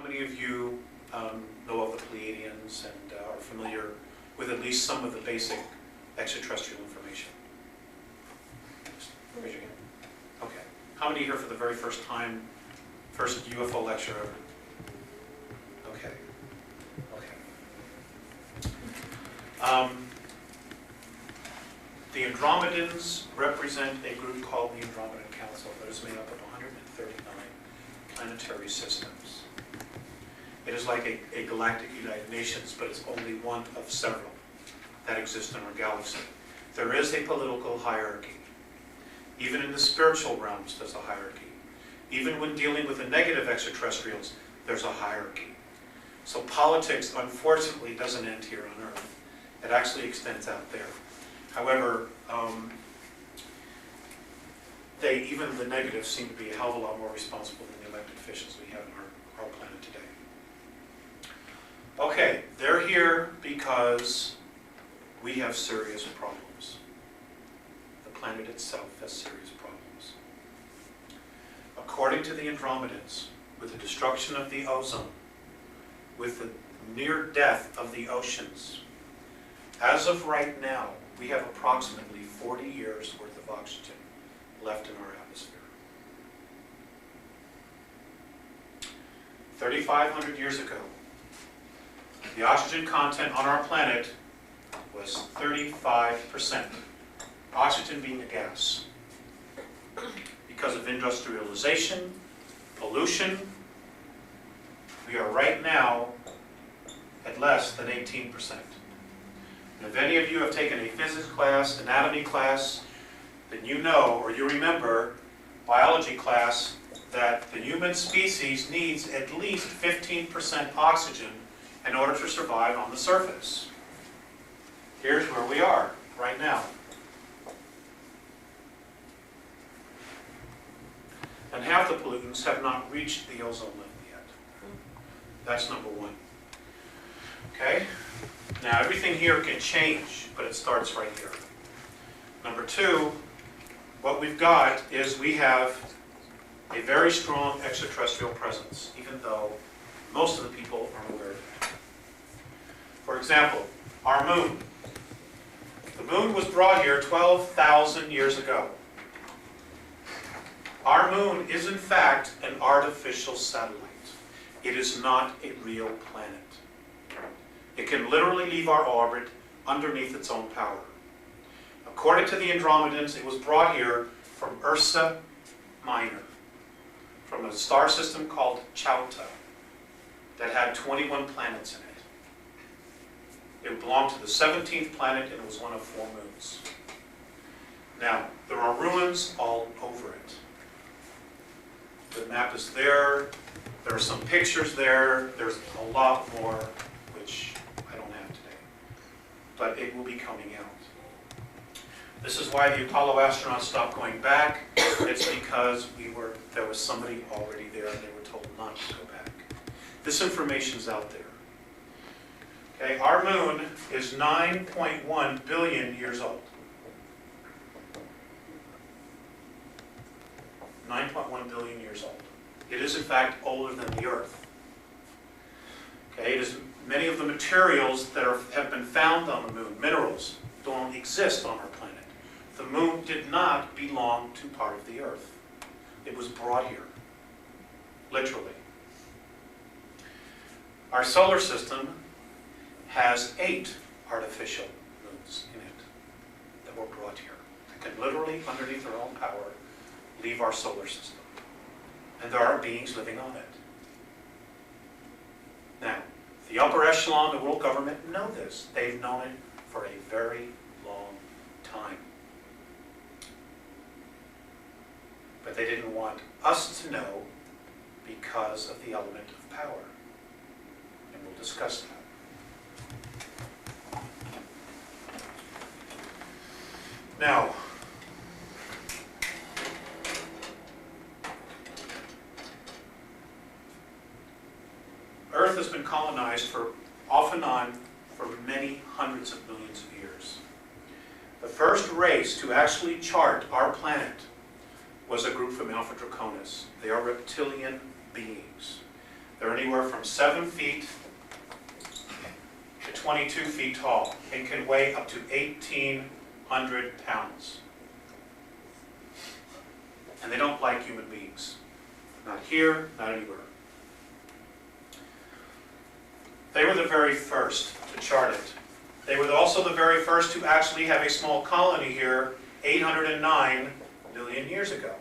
many of you know of the Pleiadians and are familiar with at least some of the basic extraterrestrial information? Just raise your hand. Okay. How many here for the very first time, first UFO lecture ever? Okay. Okay. The Andromedans represent a group called the Andromedan Council that is made up of 139 planetary systems. It is like a galactic United Nations, but it's only one of several that exist in our galaxy. There is a political hierarchy. Even in the spiritual realms, there's a hierarchy. Even when dealing with the negative extraterrestrials, there's a hierarchy. So politics, unfortunately, doesn't end here on Earth. It actually extends out there. However, even the negatives seem to be a hell of a lot more responsible than the elected officials we have on our planet today. Okay, they're here because we have serious problems. The planet itself has serious problems. According to the Andromedans, with the destruction of the ozone, with the near death of the oceans, as of right now, we have approximately 40 years worth of oxygen left in our atmosphere. 3,500 years ago, the oxygen content on our planet was 35%. Oxygen being a gas. Because of industrialization, pollution, we are right now at less than 18%. And if any of you have taken a physics class, anatomy class, then you know, or you remember, biology class, that the human species needs at least 15% oxygen in order to survive on the surface. Here's where we are right now. And half the pollutants have not reached the ozone level yet. That's number one. Okay? Now, everything here can change, but it starts right here. Number two, what we've got is we have a very strong extraterrestrial presence, even though most of the people aren't aware of it. For example, our moon. The moon was brought here 12,000 years ago. Our moon is, in fact, an artificial satellite. It is not a real planet. It can literally leave our orbit underneath its own power. According to the Andromedans, it was brought here from Ursa Minor, from a star system called Chauta that had 21 planets in it. It belonged to the 17th planet and it was one of 4 moons. Now, there are ruins all over it. The map is there. There are some pictures there. There's a lot more, which I don't have today. But it will be coming out. This is why the Apollo astronauts stopped going back. It's because there was somebody already there and they were told not to go back. This information's out there. Okay, our moon is 9.1 billion years old. 9.1 billion years old. It is, in fact, older than the Earth. Okay, it is many of the materials that have been found on the moon, minerals, don't exist on our planet. The moon did not belong to part of the Earth. It was brought here, literally. Our solar system has 8 artificial moons in it that were brought here. That can literally, underneath their own power, leave our solar system. And there are beings living on it. Now, the upper echelon of the world government know this. They've known it for a very long time. But they didn't want us to know because of the element of power. And we'll discuss that. Now, Earth has been colonized off and on for many hundreds of millions of years. The first race to actually chart our planet was a group from Alpha Draconis. They are reptilian beings. They're anywhere from 7 feet to 22 feet tall and can weigh up to 1,800 pounds. And they don't like human beings. Not here, not anywhere. They were the very first to chart it. They were also the very first to actually have a small colony here 809 million years ago.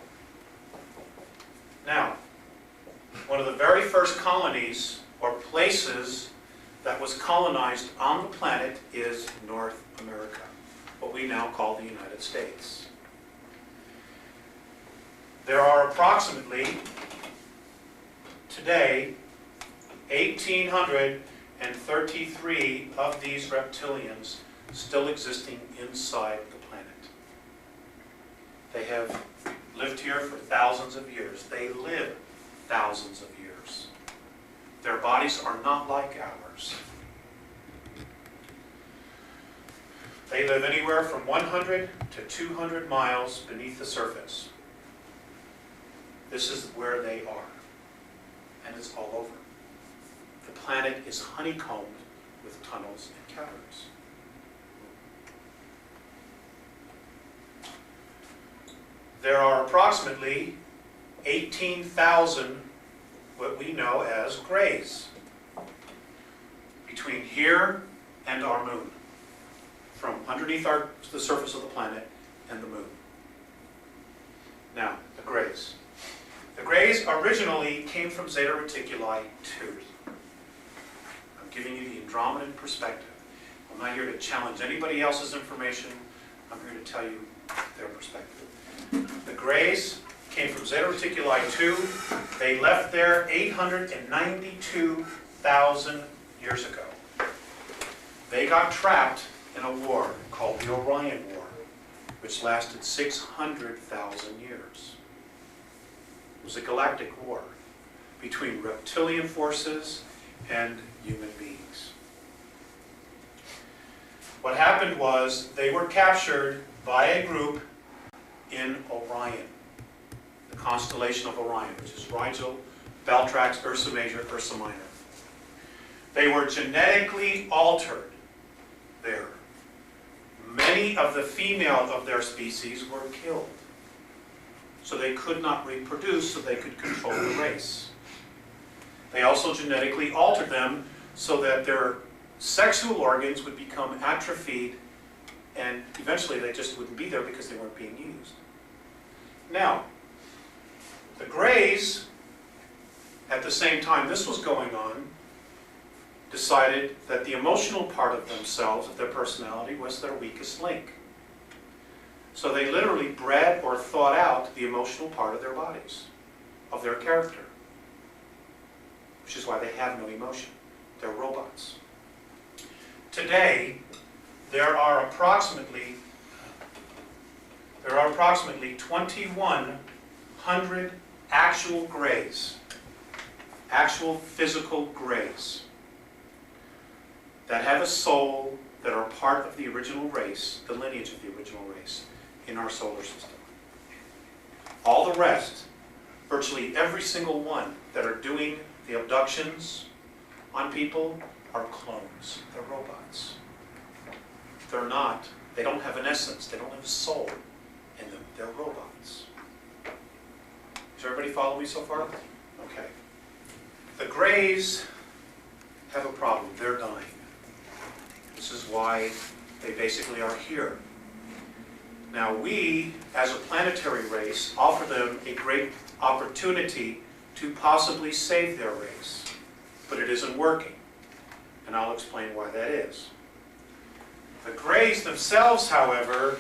Now, one of the very first colonies or places that was colonized on the planet is North America, what we now call the United States. There are approximately, today, 1,833 of these reptilians still existing inside the planet. They have lived here for thousands of years. They live thousands of years. Their bodies are not like ours. They live anywhere from 100 to 200 miles beneath the surface. This is where they are. And it's all over. The planet is honeycombed with tunnels and caverns. There are approximately 18,000 what we know as grays between here and our moon, from underneath the surface of the planet and the moon. Now, the grays. The grays originally came from Zeta Reticuli 2. I'm giving you the Andromedan perspective. I'm not here to challenge anybody else's information. I'm here to tell you their perspective. The grays came from Zeta Reticuli 2. They left there 892,000 years ago. They got trapped in a war called the Orion War, which lasted 600,000 years. It was a galactic war between reptilian forces and human beings. What happened was they were captured by a group in Orion, the constellation of Orion, which is Rigel, Beltrax, Ursa Major, Ursa Minor. They were genetically altered there. Many of the female of their species were killed, so they could not reproduce, so they could control the race. They also genetically altered them so that their sexual organs would become atrophied, and eventually they just wouldn't be there because they weren't being used. Now, the grays, at the same time this was going on, decided that the emotional part of themselves, of their personality, was their weakest link. So they literally bred or thought out the emotional part of their bodies, of their character. Which is why they have no emotion. They're robots. Today, there are approximately 2,100 actual grays, actual physical grays, that have a soul, that are part of the original race, the lineage of the original race, in our solar system. All the rest, virtually every single one that are doing the abductions on people, are clones. They're robots. They're not, they don't have an essence, they don't have a soul in them. They're robots. Does everybody follow me so far? Okay. The grays have a problem. They're dying. This is why they basically are here. Now we, as a planetary race, offer them a great opportunity to possibly save their race. But it isn't working. And I'll explain why that is. The grays themselves, however,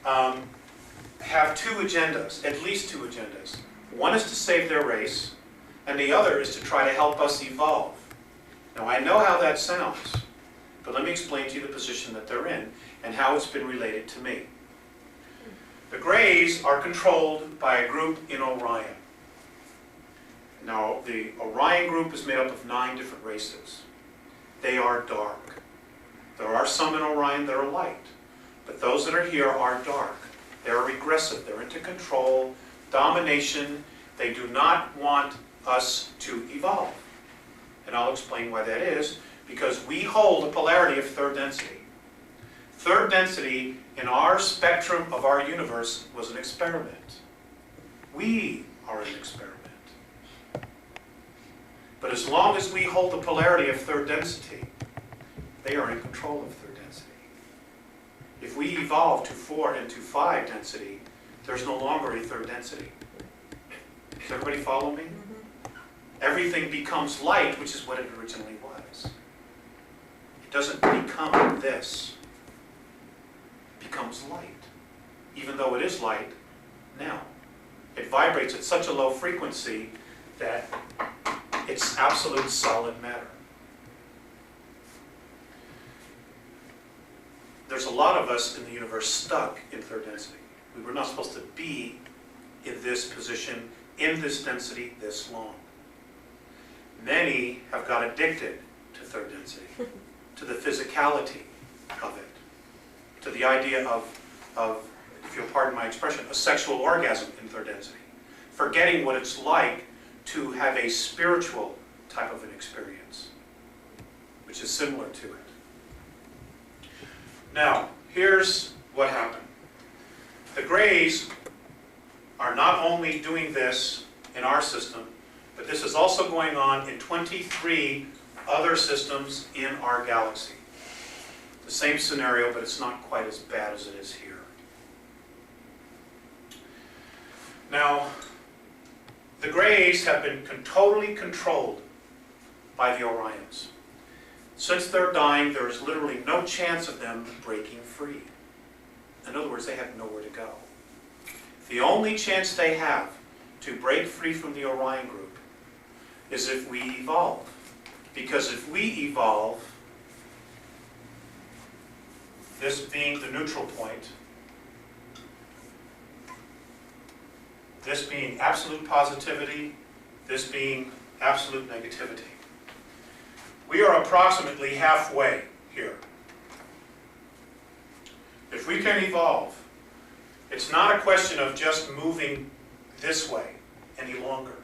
have two agendas, at least two agendas. One is to save their race, and the other is to try to help us evolve. Now I know how that sounds, but let me explain to you the position that they're in and how it's been related to me. The grays are controlled by a group in Orion. Now, the Orion group is made up of 9 different races. They are dark. There are some in Orion that are light, but those that are here are dark. They're regressive. They're into control, domination. They do not want us to evolve. And I'll explain why that is, because we hold a polarity of third density. Third density in our spectrum of our universe was an experiment. We are an experiment. But as long as we hold the polarity of third density, they are in control of third density. If we evolve to 4 and to 5 density, there's no longer a third density. Does everybody follow me? Everything becomes light, which is what it originally was. It doesn't become this. It becomes light. Even though it is light now. It vibrates at such a low frequency that it's absolute solid matter. There's a lot of us in the universe stuck in third density. We were not supposed to be in this position, in this density, this long. Many have got addicted to third density, to the physicality of it, to the idea of, if you'll pardon my expression, a sexual orgasm in third density, forgetting what it's like to have a spiritual type of an experience, which is similar to it. Now, here's what happened. The Greys are not only doing this in our system, but this is also going on in 23 other systems in our galaxy. The same scenario, but it's not quite as bad as it is here. Now, the Greys have been totally controlled by the Orions. Since they're dying, there is literally no chance of them breaking free. In other words, they have nowhere to go. The only chance they have to break free from the Orion group is if we evolve. Because if we evolve, this being the neutral point, this being absolute positivity, this being absolute negativity. We are approximately halfway here. If we can evolve, it's not a question of just moving this way any longer.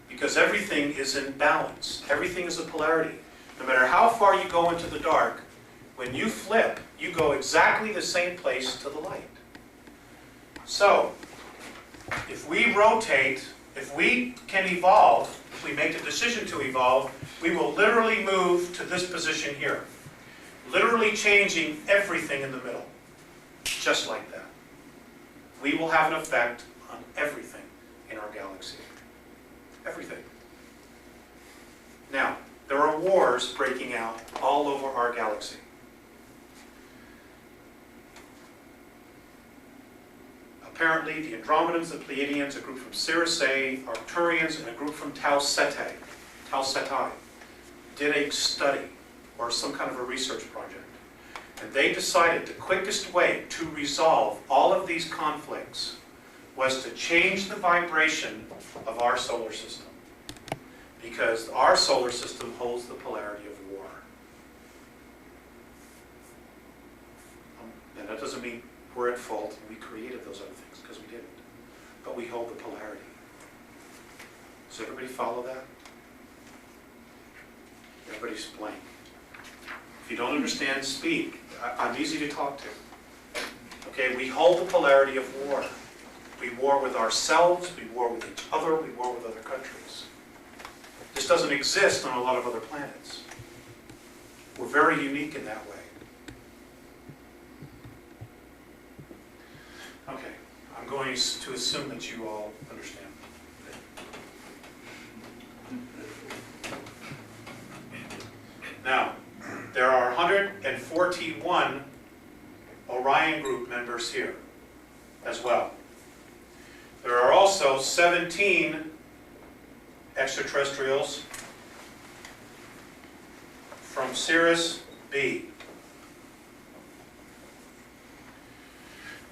Because everything is in balance. Everything is a polarity. No matter how far you go into the dark, when you flip, you go exactly the same place to the light. So, if we rotate, if we can evolve, if we make the decision to evolve, we will literally move to this position here. Literally changing everything in the middle. Just like that. We will have an effect on everything in our galaxy. Everything. Now, there are wars breaking out all over our galaxy. Apparently, the Andromedans, the Pleiadians, a group from Sirius A, Arcturians, and a group from Tau Ceti, did a study or some kind of a research project. And they decided the quickest way to resolve all of these conflicts was to change the vibration of our solar system. Because our solar system holds the polarity of war. And that doesn't mean we're at fault and we created those other things, because we didn't. But we hold the polarity. Does everybody follow that? Everybody's blank. If you don't understand, speak. I'm easy to talk to. Okay, we hold the polarity of war. We war with ourselves, we war with each other, we war with other countries. This doesn't exist on a lot of other planets. We're very unique in that way. Okay, I'm going to assume that you all understand. Now, there are 141 Orion group members here as well. There are also 17 extraterrestrials from Sirius B.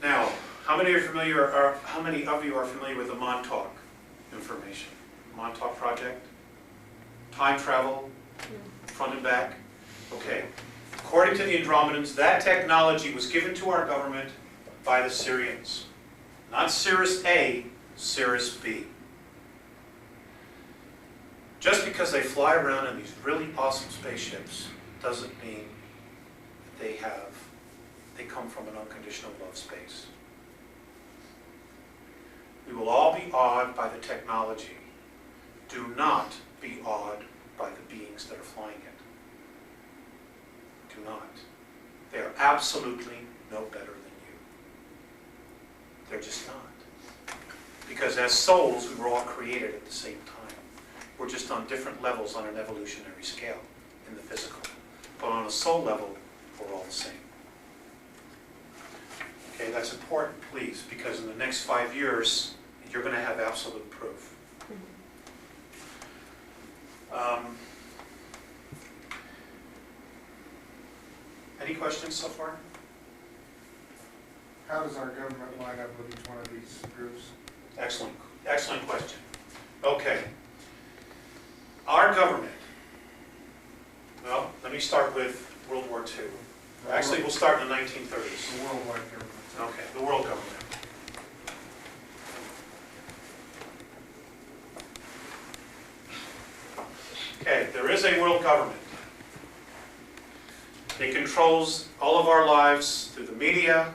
Now, how many of you are familiar with the Montauk information? Montauk project? Time travel? Front and back? Okay. According to the Andromedans, that technology was given to our government by the Sirians. Not Sirius A, Sirius B. because they fly around in these really awesome spaceships doesn't mean that they come from an unconditional love space. We will all be awed by the technology. Do not be awed by the beings that are flying it. Do not. They are absolutely no better than you. They're just not. Because as souls, we were all created at the same time. We're just on different levels on an evolutionary scale in the physical. But on a soul level, we're all the same. Okay, that's important, please, because in the next 5 years, you're going to have absolute proof. Any questions so far? How does our government line up with each one of these groups? Excellent question. Okay. Our government, well, let me start with World War II. Actually, we'll start in the 1930s. The worldwide government. Okay, the world government. Okay, there is a world government. It controls all of our lives through the media,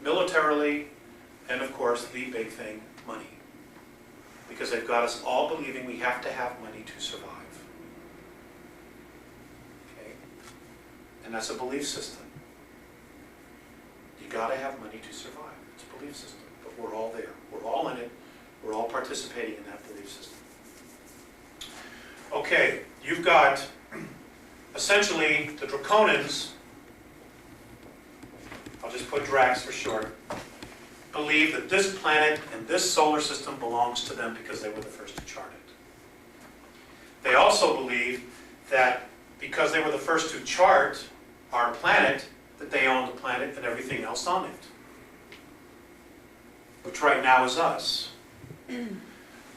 militarily, and of course, the big thing, money. Because they've got us all believing we have to have money to survive. Okay? And that's a belief system. You gotta have money to survive. It's a belief system. But we're all there. We're all in it. We're all participating in that belief system. Okay, you've got essentially the Draconians, I'll just put Drax for short, believe that this planet and this solar system belongs to them because they were the first to chart it. They also believe that because they were the first to chart our planet, that they own the planet and everything else on it, which right now is us.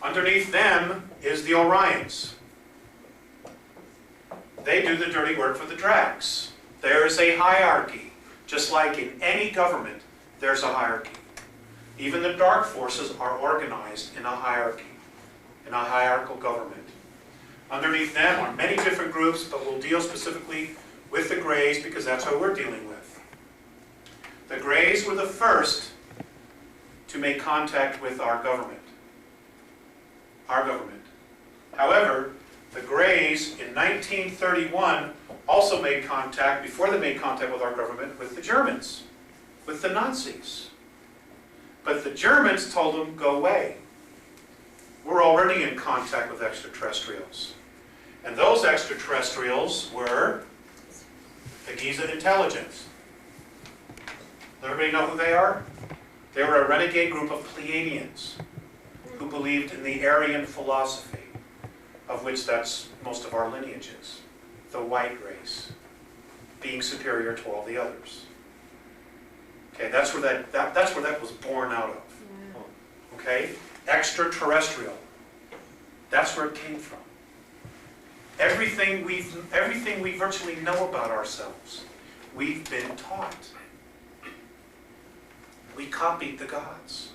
Underneath them is the Orions. They do the dirty work for the Drax. There is a hierarchy. Just like in any government, there's a hierarchy. Even the dark forces are organized in a hierarchy, in a hierarchical government. Underneath them are many different groups, but we'll deal specifically with the Greys because that's what we're dealing with. The Greys were the first to make contact with our government. Our government. However, the Greys in 1931 also made contact, before they made contact with our government, with the Germans, with the Nazis. But the Germans told them, go away. We're already in contact with extraterrestrials. And those extraterrestrials were the Giza intelligence. Does everybody know who they are? They were a renegade group of Pleiadians who believed in the Aryan philosophy, of which that's most of our lineage is. The white race, being superior to all the others. Okay, that's where that was born out of. Okay, extraterrestrial. That's where it came from. Everything we virtually know about ourselves, we've been taught. We copied the gods.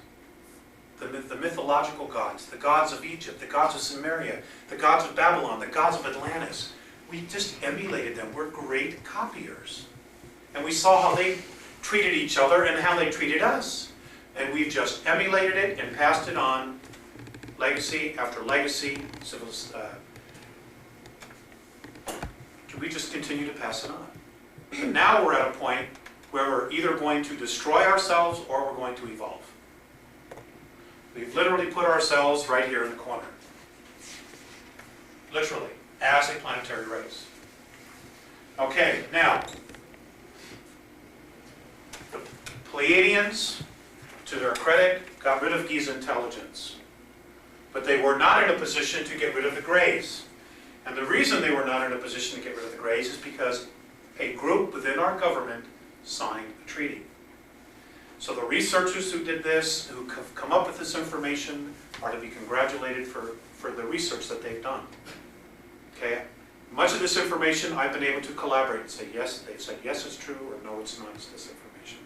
The mythological gods, the gods of Egypt, the gods of Sumeria, the gods of Babylon, the gods of Atlantis. We just emulated them. We're great copiers. And we saw how they treated each other and how they treated us. And we've just emulated it and passed it on, legacy after legacy. We just continue to pass it on. And now we're at a point where we're either going to destroy ourselves or we're going to evolve. We've literally put ourselves right here in the corner. Literally, as a planetary race. Okay, now, the Pleiadians, to their credit, got rid of Giza intelligence. But they were not in a position to get rid of the Greys. And the reason they were not in a position to get rid of the Greys is because a group within our government signed a treaty. So the researchers who did this, who have come up with this information, are to be congratulated for the research that they've done. Okay? Much of this information I've been able to collaborate and say, yes, they've said, yes, it's true, or no, it's not, it's this information.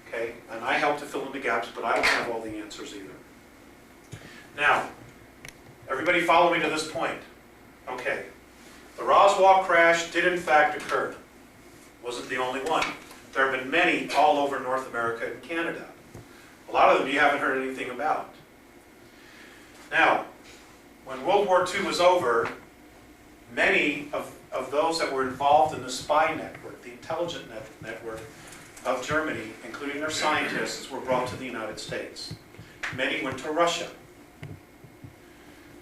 Okay? And I help to fill in the gaps, but I don't have all the answers either. Now, Everybody follow me to this point? Okay. The Roswell crash did in fact occur. Wasn't the only one. There have been many all over North America and Canada. A lot of them you haven't heard anything about. Now, when World War II was over, many of those that were involved in the spy network, the intelligence network of Germany, including their scientists, were brought to the United States. Many went to Russia.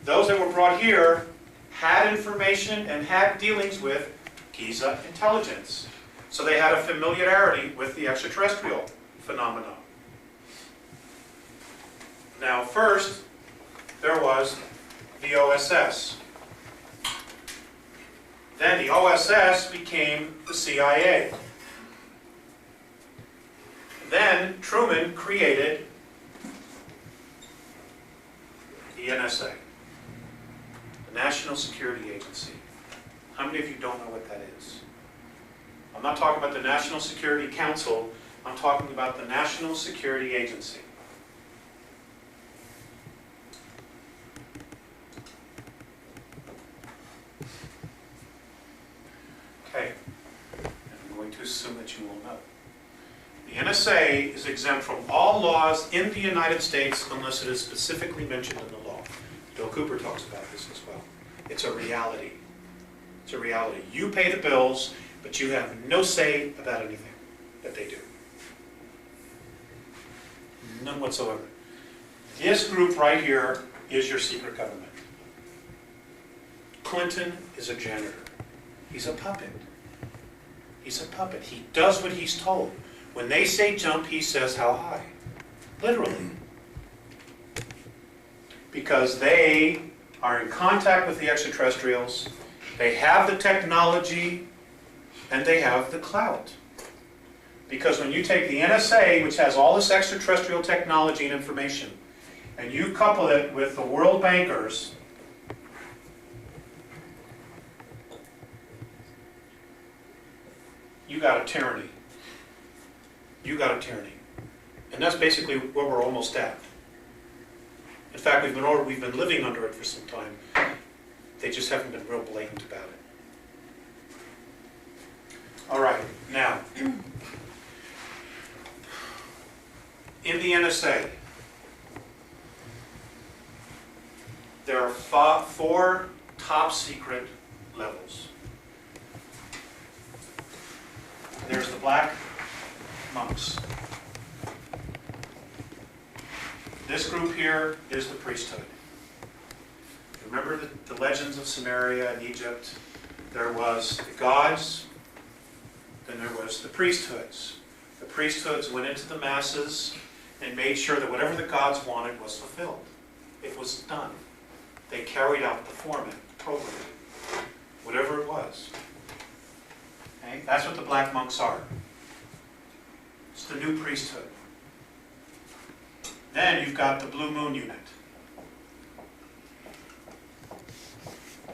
Those that were brought here had information and had dealings with Giza intelligence. So they had a familiarity with the extraterrestrial phenomenon. Now first, there was the OSS. Then the OSS became the CIA. Then Truman created the NSA, the National Security Agency. How many of you don't know what that is? I'm not talking about the National Security Council, I'm talking about the National Security Agency. Okay, I'm going to assume that you will know. The NSA is exempt from all laws in the United States unless it is specifically mentioned in the law. Bill Cooper talks about this as well. It's a reality. It's a reality. You pay the bills, but you have no say about anything that they do. None whatsoever. This group right here is your secret government. Clinton is a janitor. He's a puppet. He's a puppet. He does what he's told. When they say jump, he says how high. Literally. Because they are in contact with the extraterrestrials, they have the technology, and they have the clout. Because when you take the NSA, which has all this extraterrestrial technology and information, and you couple it with the world bankers, you got a tyranny. You got a tyranny. And that's basically where we're almost at. In fact, we've been living under it for some time. They just haven't been real blatant about it. All right, now, in the NSA, there are four top secret levels. There's the black monks. This group here is the priesthood. Remember the legends of Samaria and Egypt? There was the gods, then there was the priesthoods. The priesthoods went into the masses and made sure that whatever the gods wanted was fulfilled. It was done. They carried out the format, the program, whatever it was. Okay? That's what the black monks are. It's the new priesthood. Then you've got the Blue Moon Unit.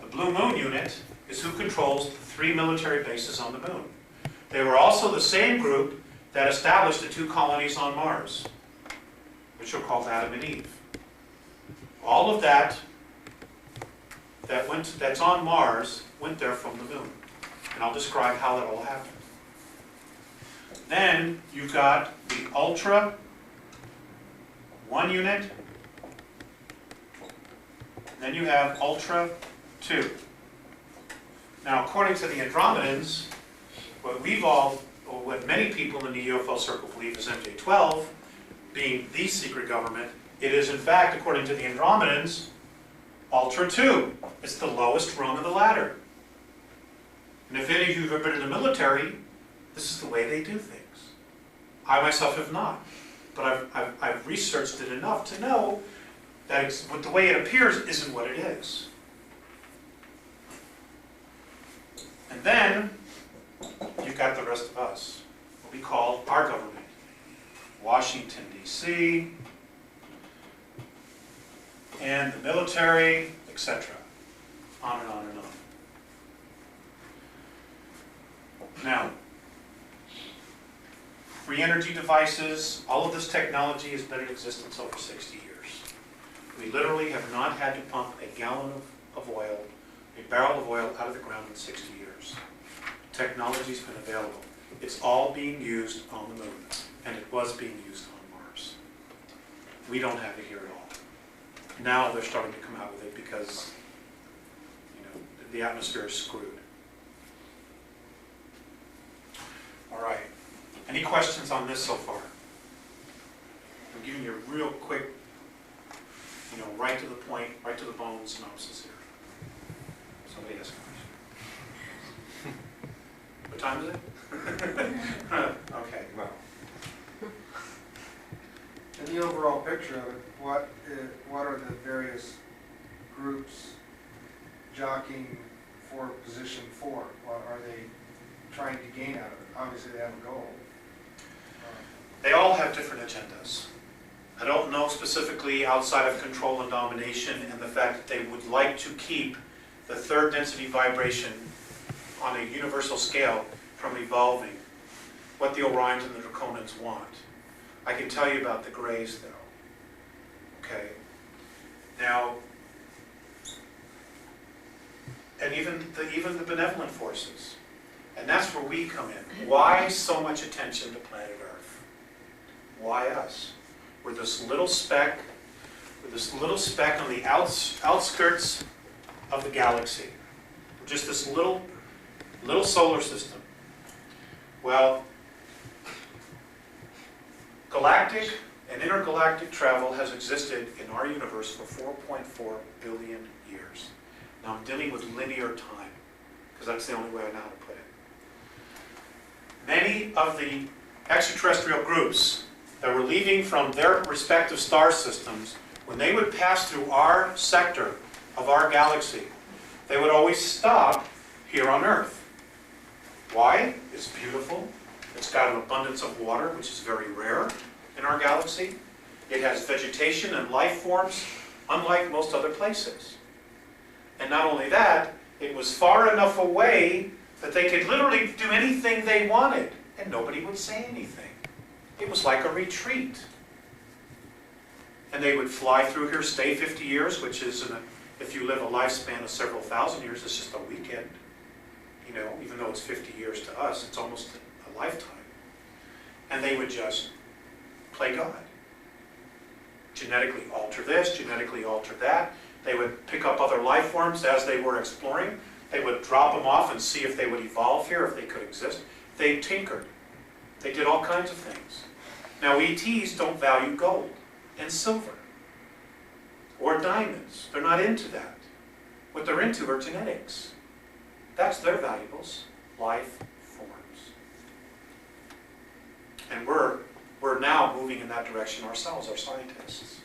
The Blue Moon Unit is who controls the 3 military bases on the moon. They were also the same group that established the 2 colonies on Mars, which are called Adam and Eve. All of that's on Mars went there from the moon. And I'll describe how that all happened. Then you've got the Ultra 1 unit. Then you have Ultra 2. Now, according to the Andromedans, what many people in the UFO circle believe is MJ-12, being the secret government, it is in fact, according to the Andromedans, Ultra 2. It's the lowest rung of the ladder. And if any of you have ever been in the military, this is the way they do things. I myself have not. But I've researched it enough to know that the way it appears isn't what it is. And then you've got the rest of us, what we call our government. Washington, D.C., and the military, etc. On and on and on. Now, free energy devices, all of this technology has been in existence over 60 years. We literally have not had to pump a gallon of oil, a barrel of oil out of the ground in 60 years. Technology's been available. It's all being used on the moon, and it was being used on Mars. We don't have it here at all. Now they're starting to come out with it because, the atmosphere is screwed. All right. Any questions on this so far? I'm giving you a real quick, right to the point, right to the bone synopsis here. Somebody has a question. What time is it? Okay. Well. In the overall picture of it, what are the various groups jockeying for position 4? What are they trying to gain out of it? Obviously they have a goal. They all have different agendas. I don't know specifically outside of control and domination and the fact that they would like to keep the third density vibration on a universal scale from evolving, what the Orions and the Draconians want. I can tell you about the Greys though. Okay? Now, and even the benevolent forces. And that's where we come in. Why so much attention to planet Earth? Why us? We're this little speck, on the outskirts of the galaxy. We're just this little solar system. Well, galactic and intergalactic travel has existed in our universe for 4.4 billion years. Now I'm dealing with linear time, because that's the only way I know how to put it. Many of the extraterrestrial groups that were leaving from their respective star systems, when they would pass through our sector of our galaxy, they would always stop here on Earth. Why? It's beautiful. It's got an abundance of water, which is very rare in our galaxy. It has vegetation and life forms unlike most other places. And not only that, it was far enough away that they could literally do anything they wanted, and nobody would say anything. It was like a retreat. And they would fly through here, stay 50 years, which is, if you live a lifespan of several thousand years, it's just a weekend. Even though it's 50 years to us, it's almost a lifetime. And they would just play God. Genetically alter this, genetically alter that. They would pick up other life forms as they were exploring. They would drop them off and see if they would evolve here, if they could exist. They tinkered. They did all kinds of things. Now ETs don't value gold and silver or diamonds. They're not into that. What they're into are genetics. That's their valuables, life forms. And we're now moving in that direction ourselves, our scientists.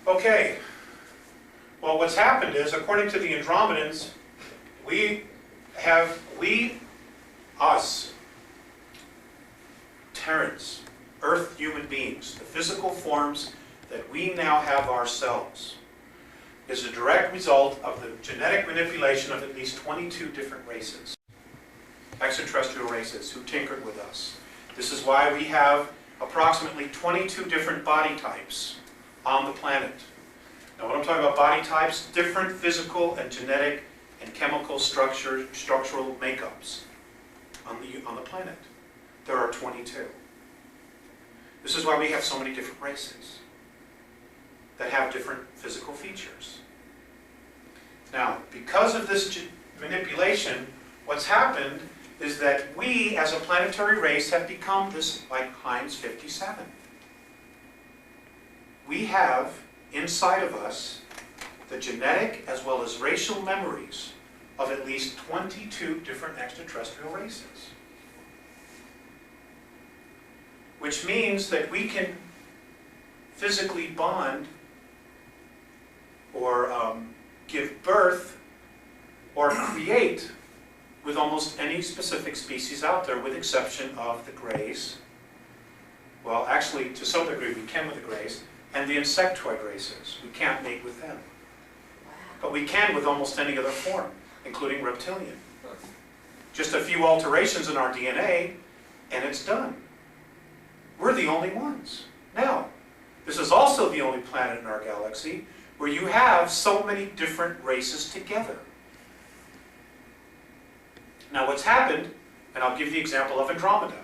Okay. Well, what's happened is, according to the Andromedans, us, Terrans, Earth human beings, the physical forms that we now have ourselves, is a direct result of the genetic manipulation of at least 22 different races, extraterrestrial races, who tinkered with us. This is why we have approximately 22 different body types on the planet. Now, when I'm talking about body types, different physical and genetic and chemical structural makeups on the planet. There are 22. This is why we have so many different races that have different physical features. Now, because of this manipulation, what's happened is that we, as a planetary race, have become this, like Heinz 57. We have inside of us the genetic as well as racial memories of at least 22 different extraterrestrial races. Which means that we can physically bond or give birth or create with almost any specific species out there, with exception of the Greys. Well, actually, to some degree, we can with the Greys, and the insectoid races. We can't mate with them. But we can with almost any other form, including reptilian. Just a few alterations in our DNA, and it's done. We're the only ones. Now, This is also the only planet in our galaxy where you have so many different races together. Now what's happened, and I'll give the example of Andromeda.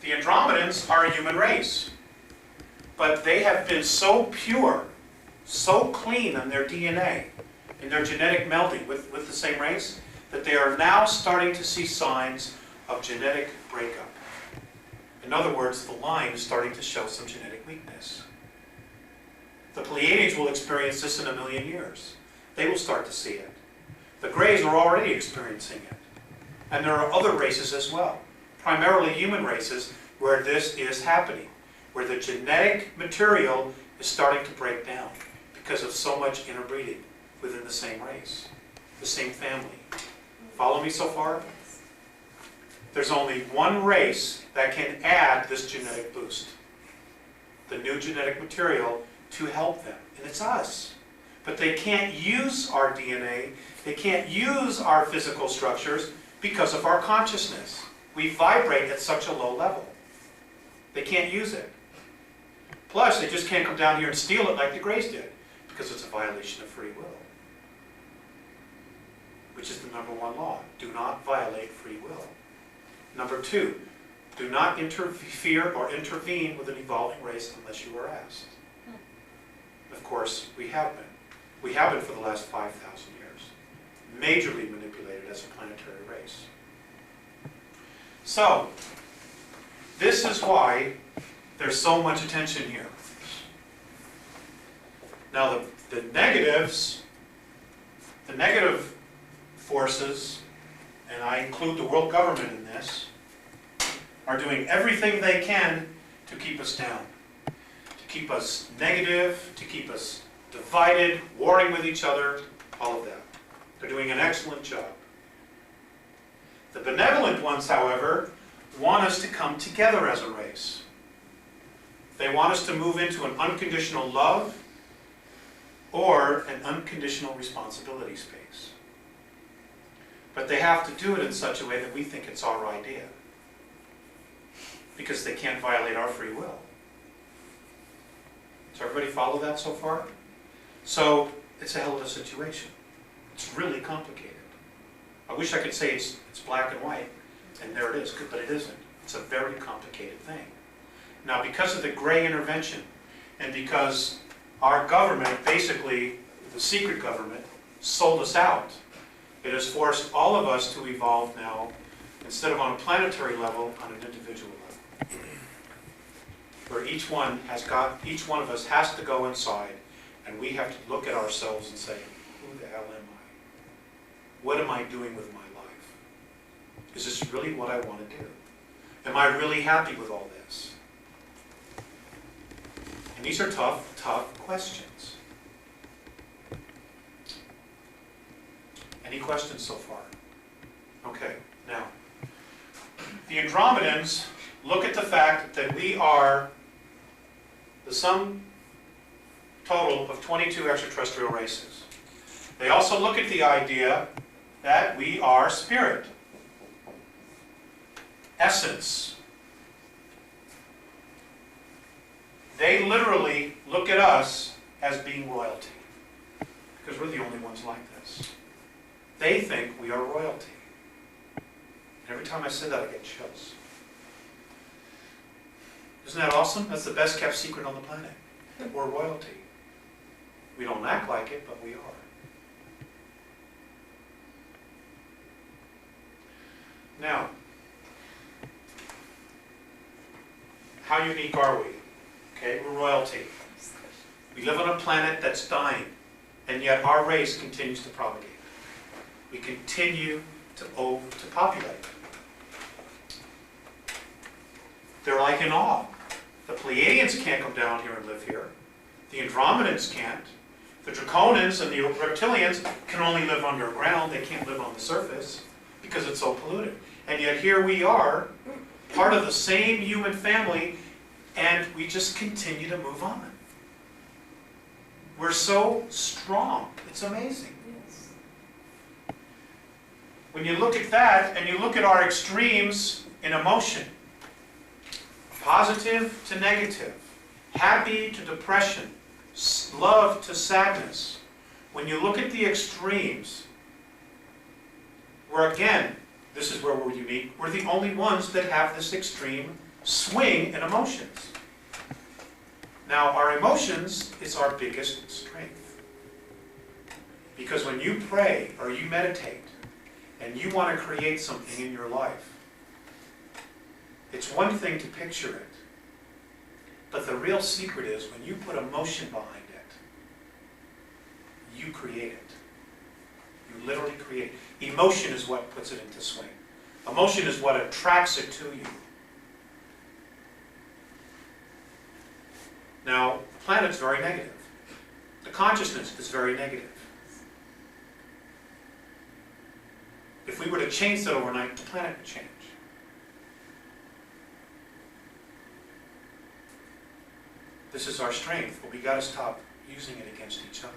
The Andromedans are a human race, but they have been so pure, so clean in their DNA, in their genetic melding with the same race, that they are now starting to see signs of genetic breakup. In other words, the line is starting to show some genetic weakness. The Pleiadians will experience this in 1,000,000 years. They will start to see it. The Greys are already experiencing it. And there are other races as well, primarily human races, where this is happening, where the genetic material is starting to break down because of so much interbreeding within the same race, the same family. Follow me so far? There's only one race that can add this genetic boost, the new genetic material, to help them, and it's us. But they can't use our DNA, they can't use our physical structures because of our consciousness. We vibrate at such a low level. They can't use it. Plus, they just can't come down here and steal it like the Greys did, because it's a violation of free will, which is the #1 law. Do not violate free will. Number 2, do not interfere or intervene with an evolving race unless you are asked. Of course, we have been. We have been for the last 5,000 years. Majorly manipulated as a planetary race. So, this is why there's so much attention here. Now, the negatives, the negative forces, and I include the world government in this, are doing everything they can to keep us down, to keep us negative, to keep us divided, warring with each other, all of that. They're doing an excellent job. The benevolent ones, however, want us to come together as a race. They want us to move into an unconditional love or an unconditional responsibility space. But they have to do it in such a way that we think it's our idea, because they can't violate our free will. Does everybody follow that so far? So it's a hell of a situation. It's really complicated. I wish I could say it's black and white, and there it is, but it isn't. It's a very complicated thing. Now, because of the Grey intervention, and because our government, basically the secret government, sold us out, it has forced all of us to evolve now, instead of on a planetary level, on an individual level. Where each one of us has to go inside, and we have to look at ourselves and say, who the hell am I? What am I doing with my life? Is this really what I want to do? Am I really happy with all this? And these are tough, tough questions. Any questions so far? Okay, now, the Andromedans look at the fact that we are the sum total of 22 extraterrestrial races. They also look at the idea that we are spirit, essence. They literally look at us as being royalty, because we're the only ones like this. They think we are royalty. And every time I say that, I get chills. Isn't that awesome? That's the best kept secret on the planet. We're royalty. We don't act like it, but we are. Now, how unique are we? Okay, we're royalty. We live on a planet that's dying, and yet our race continues to propagate. We continue to populate. They're like in awe. The Pleiadians can't come down here and live here. The Andromedans can't. The Draconians and the Reptilians can only live underground. They can't live on the surface because it's so polluted. And yet here we are, part of the same human family, and we just continue to move on. We're so strong. It's amazing. When you look at that, and you look at our extremes in emotion, positive to negative, happy to depression, love to sadness. When you look at the extremes, where again, this is where we're unique, we're the only ones that have this extreme swing in emotions. Now, our emotions is our biggest strength. Because when you pray or you meditate and you want to create something in your life, it's one thing to picture it. But the real secret is when you put emotion behind it, you create it. You literally create it. Emotion is what puts it into swing. Emotion is what attracts it to you. Now, the planet's very negative. The consciousness is very negative. If we were to change that overnight, the planet would change. This is our strength, but we got to stop using it against each other.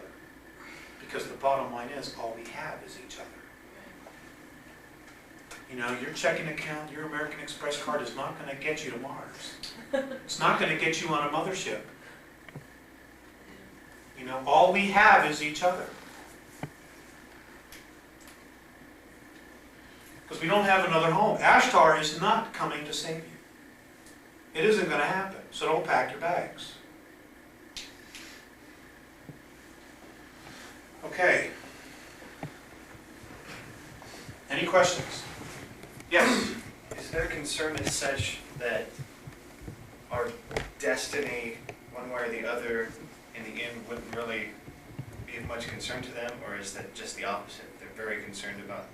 Because the bottom line is, all we have is each other. You know, your checking account, your American Express card is not going to get you to Mars. It's not going to get you on a mothership. You know, all we have is each other. Because we don't have another home. Ashtar is not coming to save you. It isn't going to happen. So don't pack your bags. Okay. Any questions? Yes? Is there concern as such that our destiny, one way or the other, in the end, wouldn't really be of much concern to them? Or is that just the opposite? They're very concerned about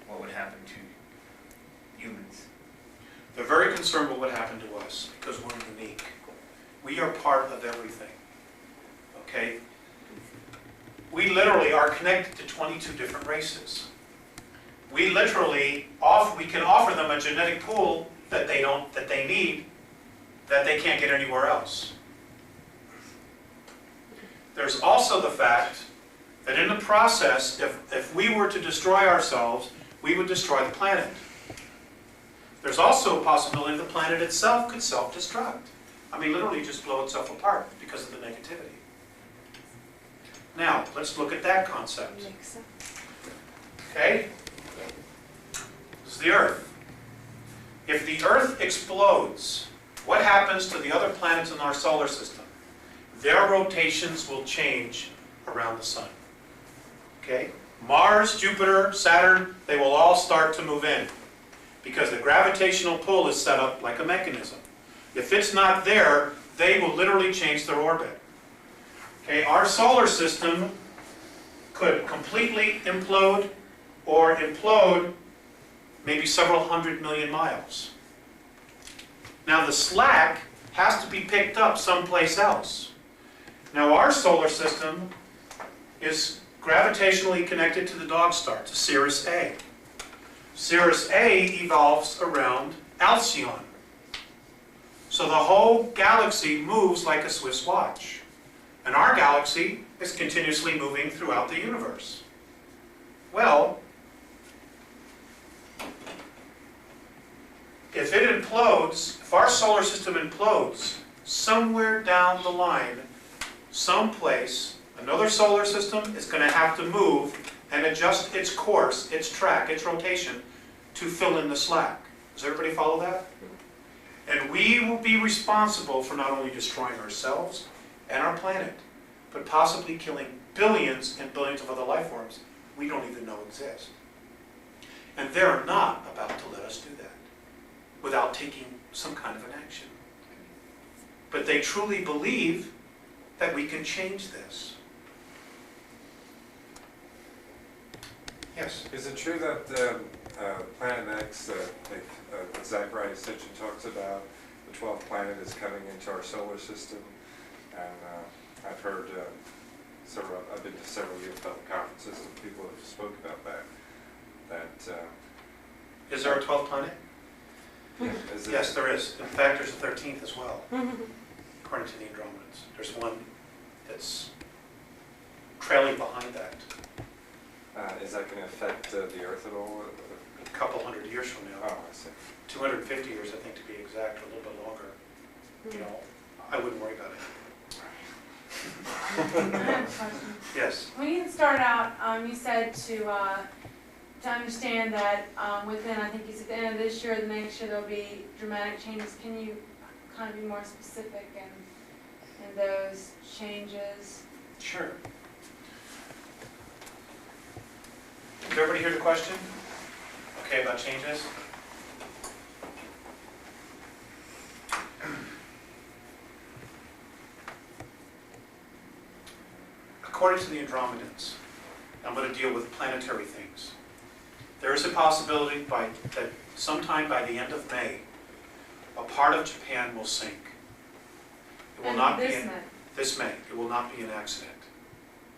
what would happen to humans? They're very concerned with what happened to us because we're unique. We are part of everything. Okay? We literally are connected to 22 different races. We literally we can offer them a genetic pool that they need, that they can't get anywhere else. There's also the fact that in the process, if we were to destroy ourselves, we would destroy the planet. There's also a possibility the planet itself could self-destruct. I mean, literally just blow itself apart because of the negativity. Now, let's look at that concept. Okay? This is the Earth. If the Earth explodes, what happens to the other planets in our solar system? Their rotations will change around the sun. Okay? Mars, Jupiter, Saturn, they will all start to move in because the gravitational pull is set up like a mechanism. If it's not there, they will literally change their orbit. Okay, our solar system could completely implode or implode maybe several 100 million miles. Now the slack has to be picked up someplace else. Now our solar system is gravitationally connected to the dog star, to Sirius A. Sirius A evolves around Alcyon. So the whole galaxy moves like a Swiss watch. And our galaxy is continuously moving throughout the universe. Well, if it implodes, if our solar system implodes, somewhere down the line, someplace, another solar system is going to have to move and adjust its course, its track, its rotation to fill in the slack. Does everybody follow that? And we will be responsible for not only destroying ourselves and our planet, but possibly killing billions and billions of other life forms we don't even know exist. And they're not about to let us do that without taking some kind of an action. But they truly believe that we can change this. Yes? Is it true that Planet X, that Zacharias Sitchin talks about, the 12th planet is coming into our solar system? And I've heard I've been to several UFO conferences and people have spoke about that. Is there a 12th planet? Yes, there is. In fact, there's a 13th as well, according to the Andromedans. There's one that's trailing behind that. Is that going to affect the Earth at all? A couple hundred years from now. Oh, I see. 250 years, I think, to be exact, or a little bit longer. You know, I wouldn't worry about it. I have a question. Yes. When you started out, you said to understand that within, I think you said the end of this year or the next year, there'll be dramatic changes. Can you kind of be more specific in those changes? Sure. Did everybody hear the question? Okay, about changes? According to the Andromedans, I'm going to deal with planetary things. There is a possibility that sometime by the end of May, a part of Japan will sink. It will not be this May. It will not be an accident.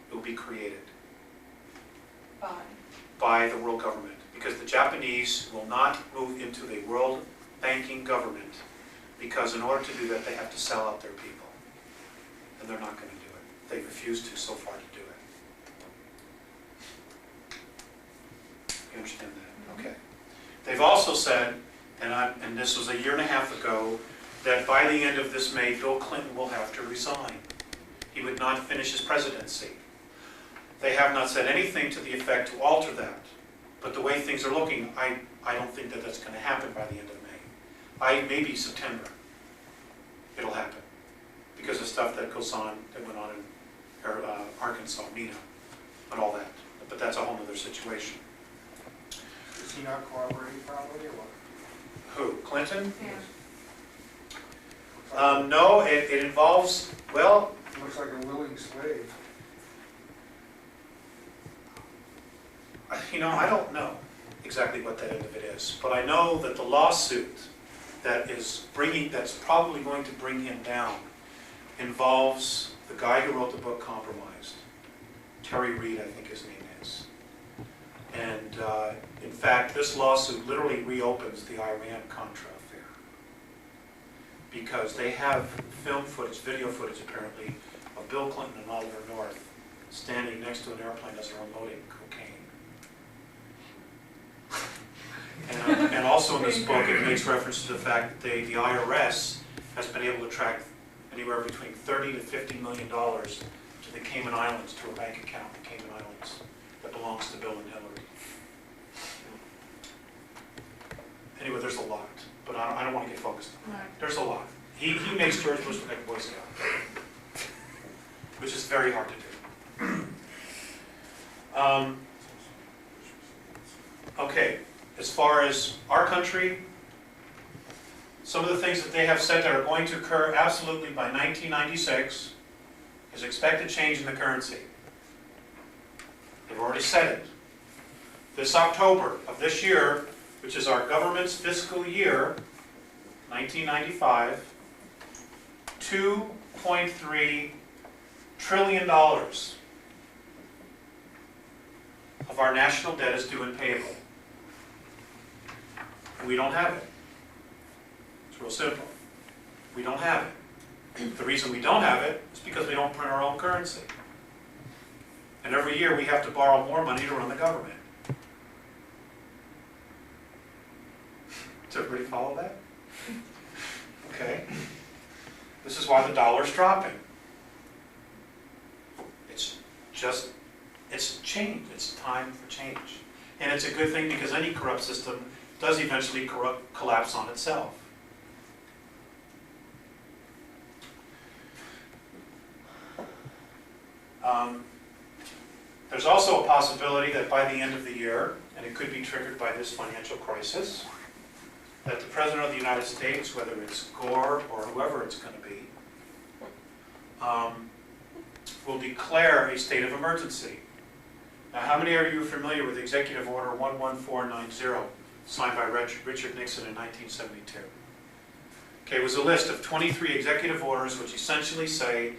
It will be created by the world government, because the Japanese will not move into a world banking government, because in order to do that they have to sell out their people, and they're not going to do it. They've refused to so far to do it. You understand that? Okay. They've also said, and this was a year and a half ago, that by the end of this May, Bill Clinton will have to resign. He would not finish his presidency. They have not said anything to the effect to alter that. But the way things are looking, I don't think that that's going to happen by the end of May. Maybe September it'll happen, because of stuff that goes on, that went on in Arkansas, Nina, and all that. But that's a whole other situation. Is he not cooperating probably, or what? Who? Clinton? Yeah. No, it involves, well, Looks like a willing slave. I don't know exactly what that end of it is, but I know that the lawsuit that's probably going to bring him down involves the guy who wrote the book Compromised. Terry Reid, I think his name is. And in fact, this lawsuit literally reopens the Iran-Contra affair, because they have film footage, video footage apparently, of Bill Clinton and Oliver North standing next to an airplane as they're unloading cocaine. And also in this book, it makes reference to the fact that the IRS has been able to track anywhere between $30 to $50 million to the Cayman Islands, to a bank account in the Cayman Islands that belongs to Bill and Hillary. Anyway, there's a lot, but I don't want to get focused on that. Right. There's a lot. He makes George Bush look like a Boy Scout, which is very hard to do. Okay, as far as our country, some of the things that they have said that are going to occur absolutely by 1996 is expected change in the currency. They've already said it. This October of this year, which is our government's fiscal year, 1995, $2.3 trillion of our national debt is due and payable. We don't have it. It's real simple. We don't have it. The reason we don't have it is because we don't print our own currency. And every year we have to borrow more money to run the government. Does everybody follow that? Okay. This is why the dollar's dropping. It's change. It's time for change. And it's a good thing, because any corrupt system does eventually collapse on itself. There's also a possibility that by the end of the year, and it could be triggered by this financial crisis, that the President of the United States, whether it's Gore or whoever it's going to be, will declare a state of emergency. Now, how many of you are familiar with Executive Order 11490, signed by Richard Nixon in 1972? Okay, it was a list of 23 executive orders which essentially say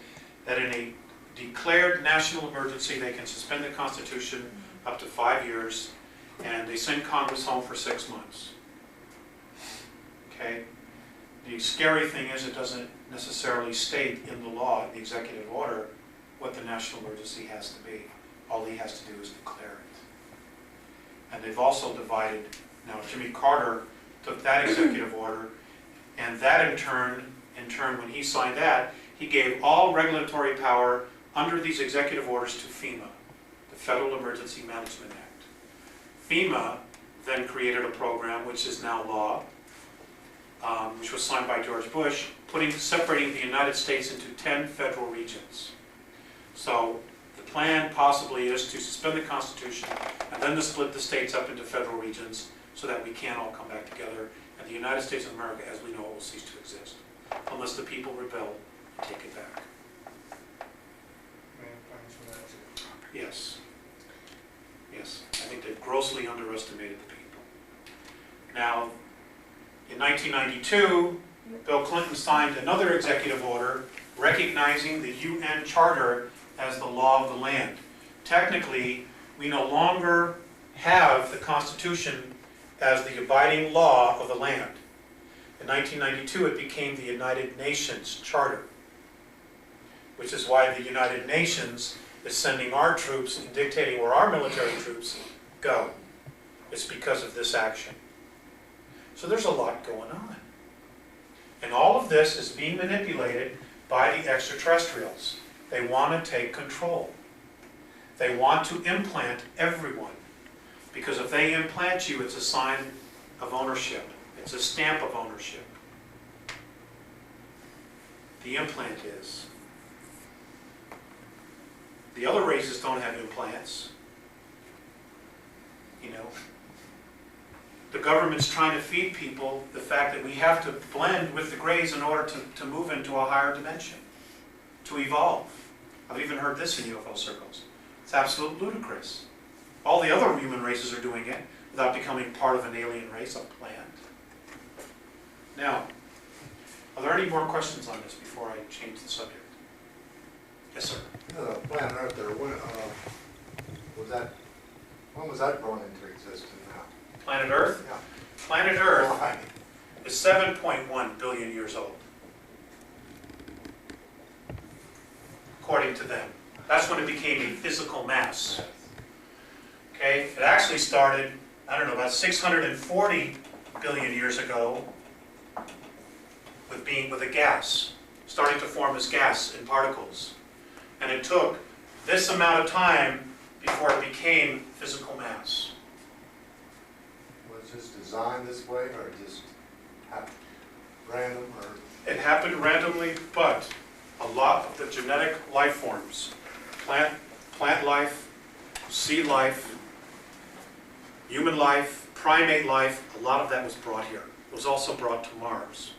that in a declared national emergency, they can suspend the Constitution up to 5 years, and they send Congress home for 6 months. Okay? The scary thing is it doesn't necessarily state in the law, the executive order, what the national emergency has to be. All he has to do is declare it. And they've also divided, now Jimmy Carter took that executive order, and that in turn in turn, when he signed that, he gave all regulatory power under these executive orders to FEMA, the Federal Emergency Management Act. FEMA then created a program, which is now law, which was signed by George Bush, separating the United States into 10 federal regions. So the plan possibly is to suspend the Constitution and then to split the states up into federal regions so that we can all come back together, and the United States of America as we know it will cease to exist, unless the people rebel and take it back. We have plans for that too. Yes. Yes, I think they've grossly underestimated the people. Now, in 1992, Bill Clinton signed another executive order recognizing the UN Charter as the law of the land. Technically, we no longer have the Constitution as the abiding law of the land. In 1992, it became the United Nations Charter, which is why the United Nations is sending our troops and dictating where our military troops go. It's because of this action. So there's a lot going on. And all of this is being manipulated by the extraterrestrials. They want to take control. They want to implant everyone. Because if they implant you, it's a sign of ownership. It's a stamp of ownership. The implant is. The other races don't have implants. You know, the government's trying to feed people the fact that we have to blend with the grays in order to move into a higher dimension, to evolve. I've even heard this in UFO circles. It's absolutely ludicrous. All the other human races are doing it without becoming part of an alien race, a plant. Now, are there any more questions on this before I change the subject? Yes, sir. Planet Earth there, when was that brought into existence now? Planet Earth? Yeah. Planet Earth Why? is 7.1 billion years old, according to them. That's when it became a physical mass. Okay? It actually started, I don't know, about 640 billion years ago with a gas, starting to form as gas in particles. And it took this amount of time before it became physical mass. Was this designed this way, or just happened random, or? It happened randomly, but a lot of the genetic life forms, plant life, sea life, human life, primate life, a lot of that was brought here. It was also brought to Mars.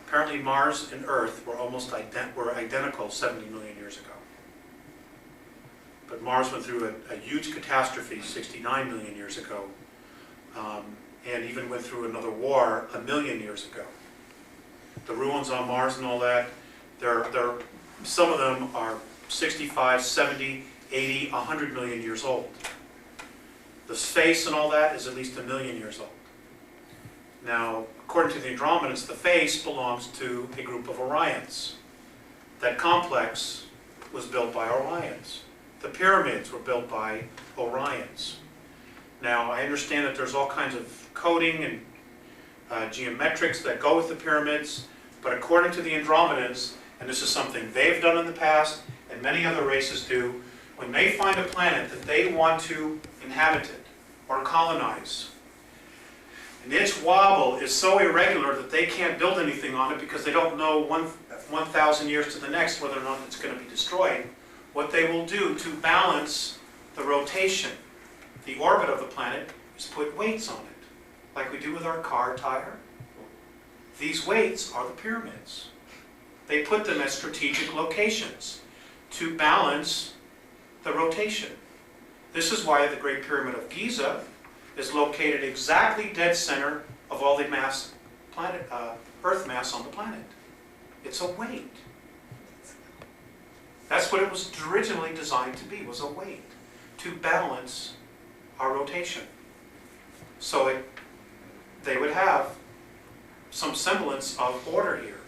Apparently Mars and Earth were almost identical 70 million years ago. But Mars went through a huge catastrophe 69 million years ago, and even went through another war 1 million years ago. The ruins on Mars and all that, some of them are 65, 70, 80, 100 million years old. The space and all that is at least 1 million years old. Now, according to the Andromedans, the face belongs to a group of Orions. That complex was built by Orions. The pyramids were built by Orions. Now, I understand that there's all kinds of coding and geometrics that go with the pyramids, but according to the Andromedans, and this is something they've done in the past, and many other races do, when they find a planet that they want to inhabit it or colonize, and its wobble is so irregular that they can't build anything on it because they don't know 1,000 years to the next whether or not it's going to be destroyed, what they will do to balance the rotation, the orbit of the planet, is put weights on it, like we do with our car tire. These weights are the pyramids. They put them at strategic locations to balance the rotation. This is why the Great Pyramid of Giza is located exactly dead center of all the Earth mass on the planet. It's a weight. That's what it was originally designed to be, was a weight, to balance our rotation. So they would have some semblance of order here,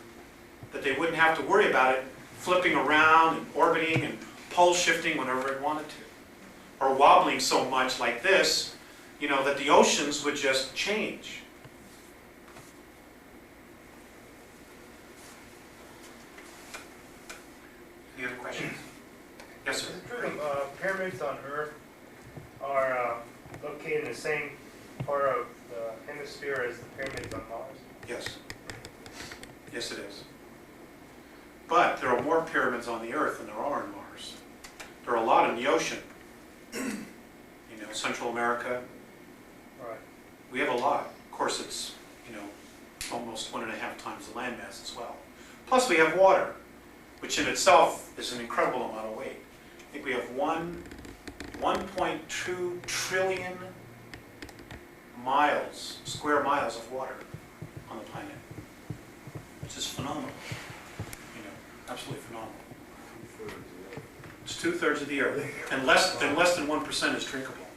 that they wouldn't have to worry about it flipping around and orbiting and pole shifting whenever it wanted to, or wobbling so much like this, you know, that the oceans would just change. Earth are located in the same part of the hemisphere as the pyramids on Mars? Yes. Yes, it is. But there are more pyramids on the Earth than there are on Mars. There are a lot in the ocean. You know, Central America. Right. We have a lot. Of course, it's, you know, almost 1.5 times the landmass as well. Plus, we have water, which in itself is an incredible amount of weight. I think we have 1.2 trillion miles, square miles of water on the planet, which is phenomenal. You know, absolutely phenomenal. It's 2/3 of the Earth, and less than 1% is drinkable.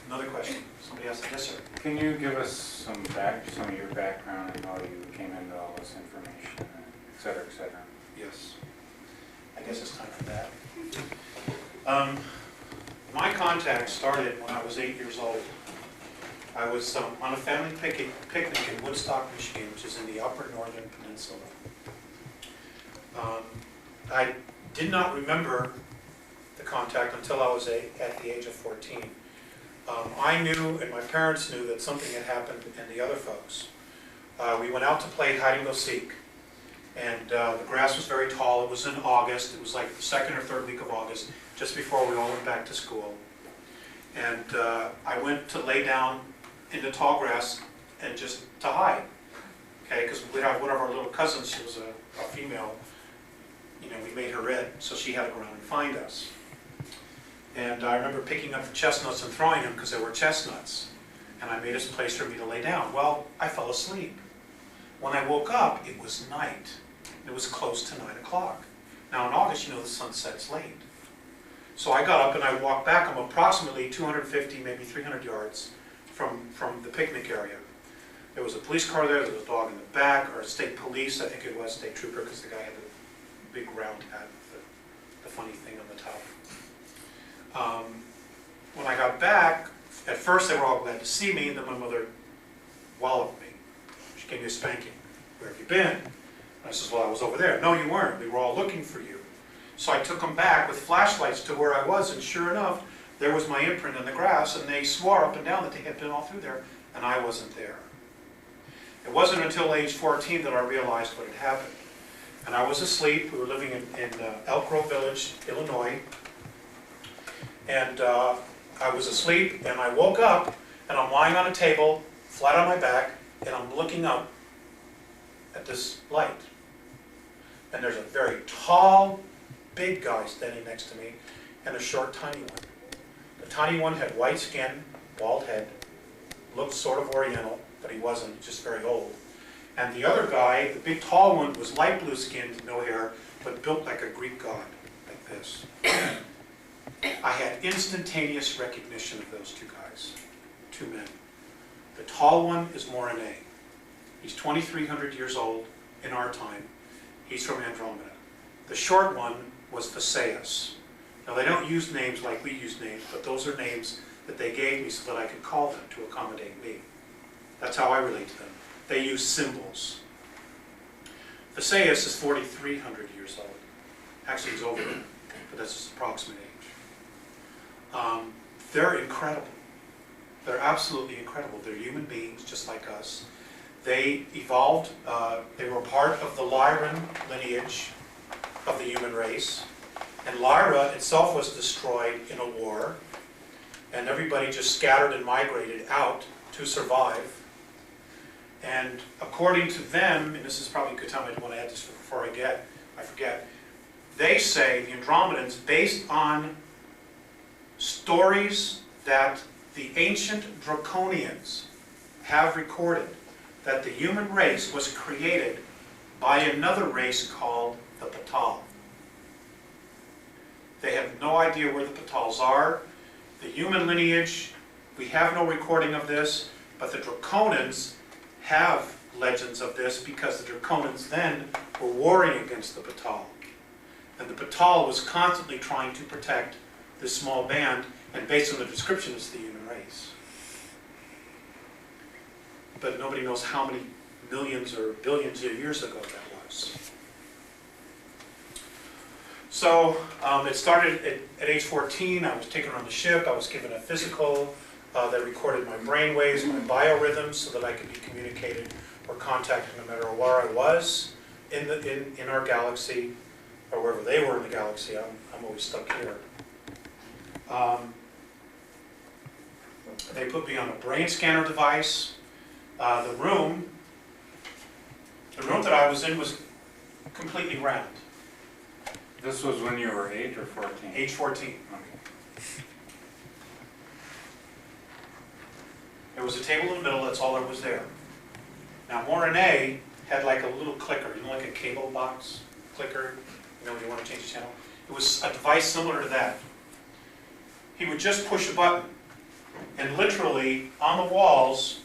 Another question. Somebody else? Yes, sir. Can you give us some of your background and how you came into all this information, et cetera, et cetera? Yes. I guess it's time for that. My contact started when I was 8 years old. I was on a family picnic in Woodstock, Michigan, which is in the upper northern peninsula. I did not remember the contact until I was at the age of 14. I knew, and my parents knew, that something had happened and the other folks. We went out to play hide and go seek, and the grass was very tall. It was in August. It was like the 2nd or 3rd week of August, just before we all went back to school. And I went to lay down in the tall grass and just to hide, okay? Because we had one of our little cousins. She was a female. You know, we made her red, so she had to go around and find us. And I remember picking up the chestnuts and throwing them because they were chestnuts. And I made a place for me to lay down. Well, I fell asleep. When I woke up, it was night. It was close to 9 o'clock. Now in August, you know, the sun sets late. So I got up and I walked back. I'm approximately 250, maybe 300 yards from the picnic area. There was a police car there, there was a dog in the back, or state police, I think it was, state trooper, because the guy had the big round hat with the funny thing on the top. When I got back, at first they were all glad to see me, and then my mother walloped me. She gave me a spanking. Where have you been? And I said, well, I was over there. No, you weren't. We were all looking for you. So I took them back with flashlights to where I was, and sure enough, there was my imprint in the grass, and they swore up and down that they had been all through there, and I wasn't there. It wasn't until age 14 that I realized what had happened. And I was asleep. We were living in Elk Grove Village, Illinois. And I was asleep, and I woke up, and I'm lying on a table, flat on my back, and I'm looking up at this light. And there's a very tall, big guy standing next to me, and a short, tiny one. The tiny one had white skin, bald head, looked sort of oriental, but he wasn't, just very old. And the other guy, the big tall one, was light blue skinned, no hair, but built like a Greek god, like this. I had instantaneous recognition of those two guys, two men. The tall one is Morine. He's 2,300 years old in our time. He's from Andromeda. The short one was Theseus. Now they don't use names like we use names, but those are names that they gave me so that I could call them to accommodate me. That's how I relate to them. They use symbols. Theseus is 4,300 years old. Actually, he's over there, but that's his approximate age. They're incredible. They're absolutely incredible. They're human beings just like us. They evolved, they were part of the Lyran lineage of the human race. And Lyra itself was destroyed in a war. And everybody just scattered and migrated out to survive. And according to them, and this is probably a good time, I want to add this before I forget, they say, the Andromedans, based on stories that the ancient Draconians have recorded, that the human race was created by another race called the Patal. They have no idea where the Patals are. The human lineage, we have no recording of this, but the Draconians have legends of this because the Draconians then were warring against the Patal. And the Patal was constantly trying to protect this small band, and based on the description, it's the human race. But nobody knows how many millions or billions of years ago that was. So it started at age 14. I was taken on the ship. I was given a physical that recorded my brain waves, my biorhythms, so that I could be communicated or contacted no matter where I was in our galaxy, or wherever they were in the galaxy. I'm always stuck here. They put me on a brain scanner device. The room that I was in was completely round. This was when you were 8 or 14? Age 14. Okay. There was a table in the middle, that's all that was there. Now, Morane had like a little clicker, you know, like a cable box clicker, you know, when you want to change the channel. It was a device similar to that. He would just push a button, and literally on the walls,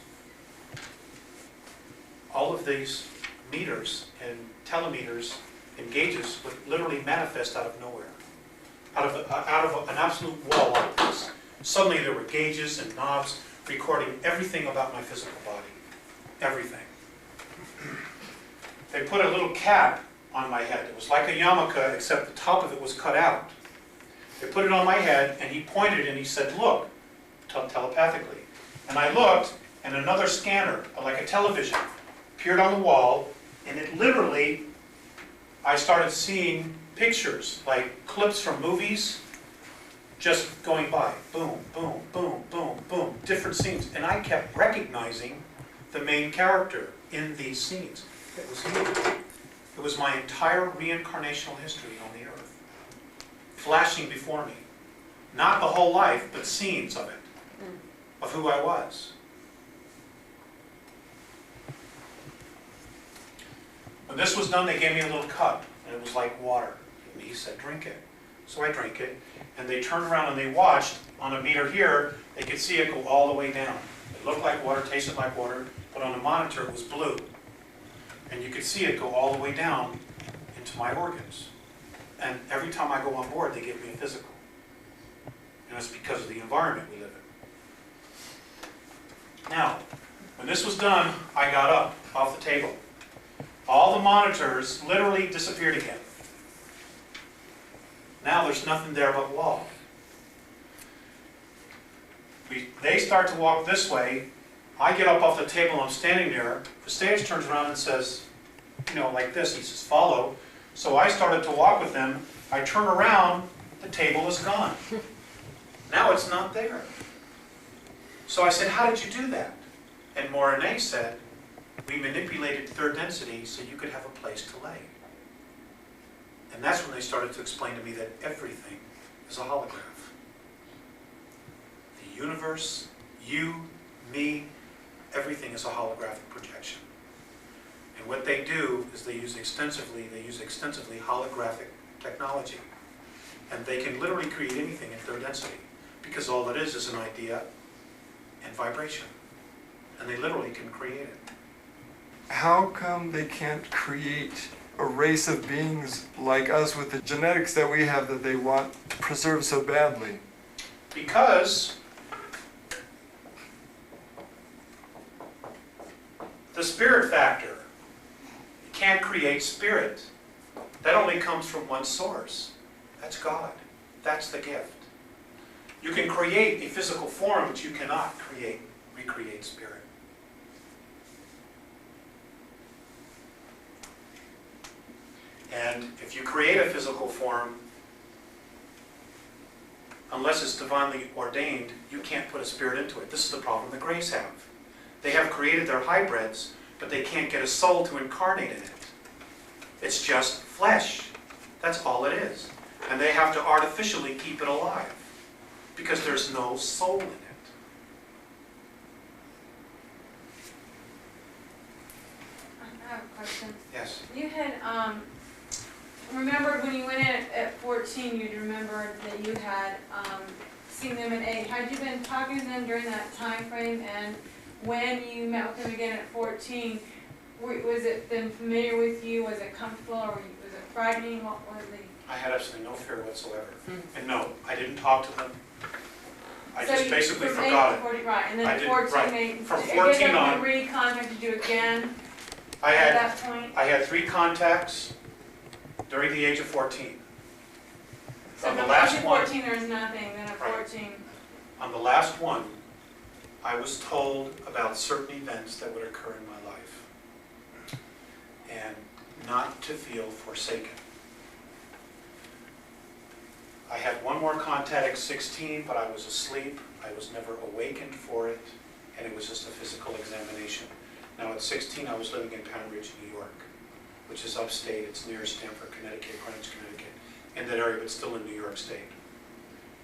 all of these meters and telemeters and gauges would literally manifest out of nowhere, out of an absolute wall like this. Suddenly there were gauges and knobs recording everything about my physical body, everything. They put a little cap on my head. It was like a yarmulke, except the top of it was cut out. They put it on my head, and he pointed and he said, "Look," telepathically. And I looked, and another scanner, like a television, appeared on the wall, and it literally, I started seeing pictures, like clips from movies, just going by. Boom, boom, boom, boom, boom, different scenes. And I kept recognizing the main character in these scenes. It was me. It was my entire reincarnational history on the earth, flashing before me. Not the whole life, but scenes of it, of who I was. When this was done, they gave me a little cup, and it was like water. And he said, "Drink it." So I drank it, and they turned around and they watched. On a meter here, they could see it go all the way down. It looked like water, tasted like water, but on the monitor it was blue. And you could see it go all the way down into my organs. And every time I go on board, they give me a physical. And it's because of the environment we live in. Now, when this was done, I got up off the table. All the monitors literally disappeared again. Now there's nothing there but wall. They start to walk this way. I get up off the table, I'm standing there. The stage turns around and says, you know, like this. He says, "Follow." So I started to walk with them. I turn around, the table is gone. Now it's not there. So I said, "How did you do that?" And Morane said, "We manipulated third density so you could have a place to lay." And that's when they started to explain to me that everything is a holograph. The universe, you, me, everything is a holographic projection. And what they do is they use extensively holographic technology. And they can literally create anything in third density, because all it is an idea and vibration. And they literally can create it. How come they can't create a race of beings like us with the genetics that we have that they want to preserve so badly? Because the spirit factor, you can't create spirit. That only comes from one source. That's God. That's the gift. You can create a physical form, but you cannot recreate spirit. And if you create a physical form, unless it's divinely ordained, you can't put a spirit into it. This is the problem the Greys have. They have created their hybrids, but they can't get a soul to incarnate in it. It's just flesh. That's all it is. And they have to artificially keep it alive, because there's no soul in it. I have a question. Yes. You had remembered when you went in at 14, you'd remembered that you had seen them at 8. Had you been talking to them during that time frame, and when you met with them again at 14, was it been familiar with you? Was it comfortable, or was it frightening? What was the... I had absolutely no fear whatsoever. And no, I didn't talk to them. I So just you- basically from 8 forgot to it. 40, right, and then I at did- 14 right. they... From I guess 14 they on- recontacted you again I at had that point? I had 3 contacts during the age of 14. So On the if last I'm one- 14, there's nothing, then at Right. 14. On the last one, I was told about certain events that would occur in my life and not to feel forsaken. I had one more contact at 16, but I was asleep. I was never awakened for it, and it was just a physical examination. Now at 16, I was living in Pound Ridge, New York, which is upstate. It's near Stamford, Connecticut, Greenwich, Connecticut, in that area, but still in New York State.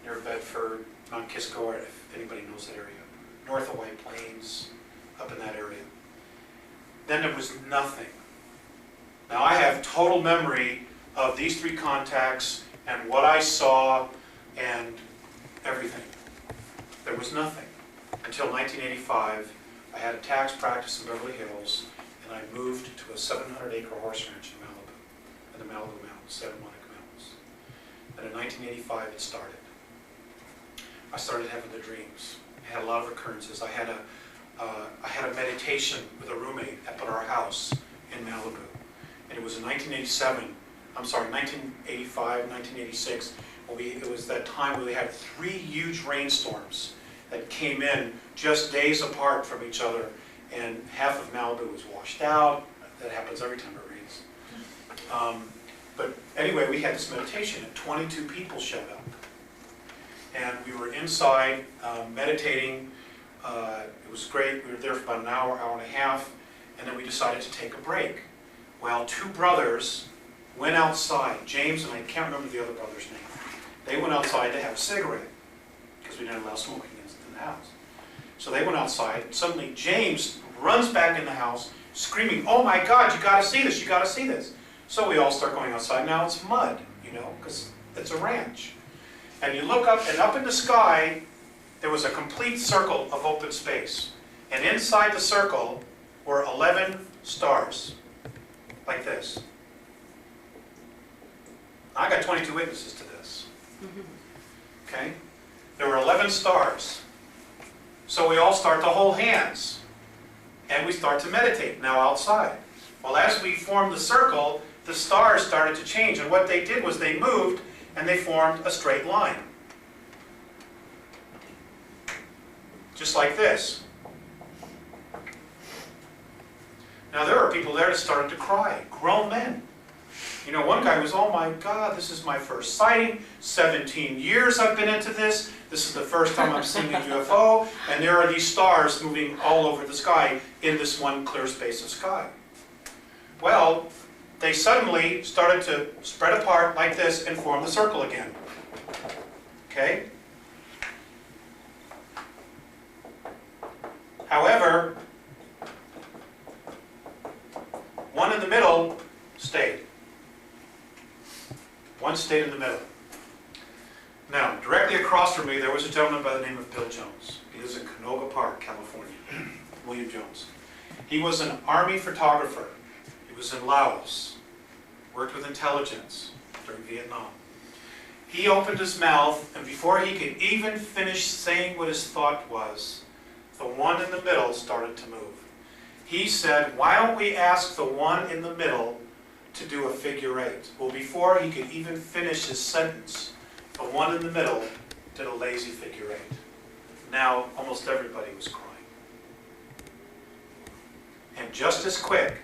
Near Bedford, Mount Kisco, if anybody knows that area. North of White Plains, up in that area. Then there was nothing. Now I have total memory of these 3 contacts and what I saw and everything. There was nothing until 1985. I had a tax practice in Beverly Hills, and I moved to a 700-acre horse ranch in Malibu, in the Malibu Mountains, Santa Monica Mountains. And in 1985 it started. I started having the dreams. I had a lot of occurrences. I had a meditation with a roommate up at our house in Malibu. And it was in 1985, 1986, it was that time where we had 3 huge rainstorms that came in just days apart from each other, and half of Malibu was washed out. That happens every time it rains. But anyway, we had this meditation, and 22 people showed up. And we were inside meditating. It was great. We were there for about an hour, hour and a half, and then we decided to take a break. Well, 2 brothers went outside, James and I can't remember the other brother's name. They went outside to have a cigarette, because we didn't allow smoking in the house. So they went outside. Suddenly James runs back in the house, screaming, "Oh my God, you gotta see this, you gotta see this." So we all start going outside. Now it's mud, because it's a ranch. And you look up, and up in the sky, there was a complete circle of open space. And inside the circle were 11 stars, like this. I got 22 witnesses to this. Okay? There were 11 stars. So we all start to hold hands. And we start to meditate now outside. Well, as we formed the circle, the stars started to change. And what they did was they moved and they formed a straight line. Just like this. Now there are people there that started to cry, grown men. One guy was, "Oh my God, this is my first sighting. 17 years I've been into this. This is the first time I'm seeing a UFO. And there are these stars moving all over the sky in this one clear space of sky." Well, they suddenly started to spread apart like this and form the circle again. Okay? However, one in the middle stayed. One stayed in the middle. Now, directly across from me, there was a gentleman by the name of Bill Jones. He lives in Canoga Park, California. William Jones. He was an Army photographer. He was in Laos. Worked with intelligence during Vietnam. He opened his mouth, and before he could even finish saying what his thought was, the one in the middle started to move. He said, "Why don't we ask the one in the middle to do a figure 8? Well, before he could even finish his sentence, the one in the middle did a lazy figure 8. Now, almost everybody was crying. And just as quick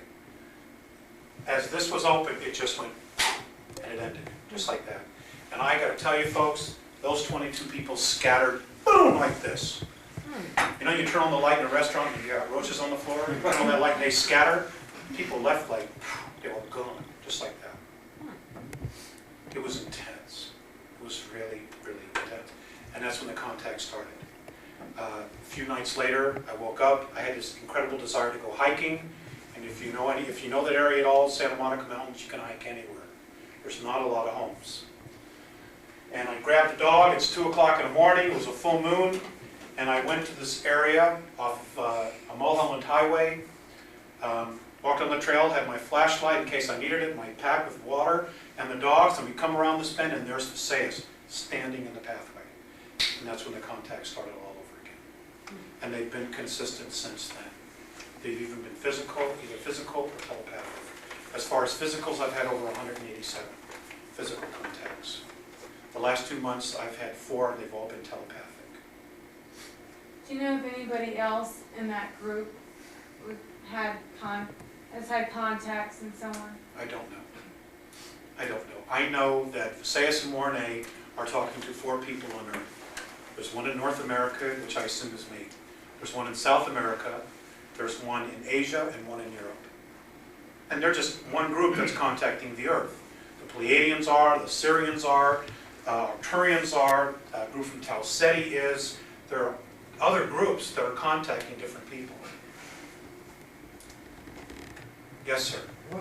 as this was open, it just went, and it ended, just like that. And I got to tell you, folks, those 22 people scattered, boom, like this. You turn on the light in a restaurant and you got roaches on the floor, you turn on that light and they scatter. People left like, they were gone, just like that. It was intense. It was really, really intense. And that's when the contact started. A few nights later, I woke up. I had this incredible desire to go hiking. And if you know that area at all, Santa Monica Mountains, you can hike anywhere. There's not a lot of homes. And I grabbed the dog. It's 2 o'clock in the morning. It was a full moon. And I went to this area off a Mulholland Highway. Walked on the trail, had my flashlight in case I needed it, my pack with water, and the dogs. And we come around this bend, and there's Visayas standing in the pathway. And that's when the contact started all over again. And they've been consistent since then. They've even been physical, either physical or telepathic. As far as physicals, I've had over 187 physical contacts. The last 2 months, I've had 4, and they've all been telepathic. Do you know if anybody else in that group has had contacts and so on? I don't know. I don't know. I know that Visayas and Mornay are talking to 4 people on Earth. There's one in North America, which I assume is me. There's one in South America. There's one in Asia and one in Europe. And they're just one group that's contacting the Earth. The Pleiadians are, the Sirians are, Arcturians are, a group from Tau Ceti is. There are other groups that are contacting different people. Yes, sir. You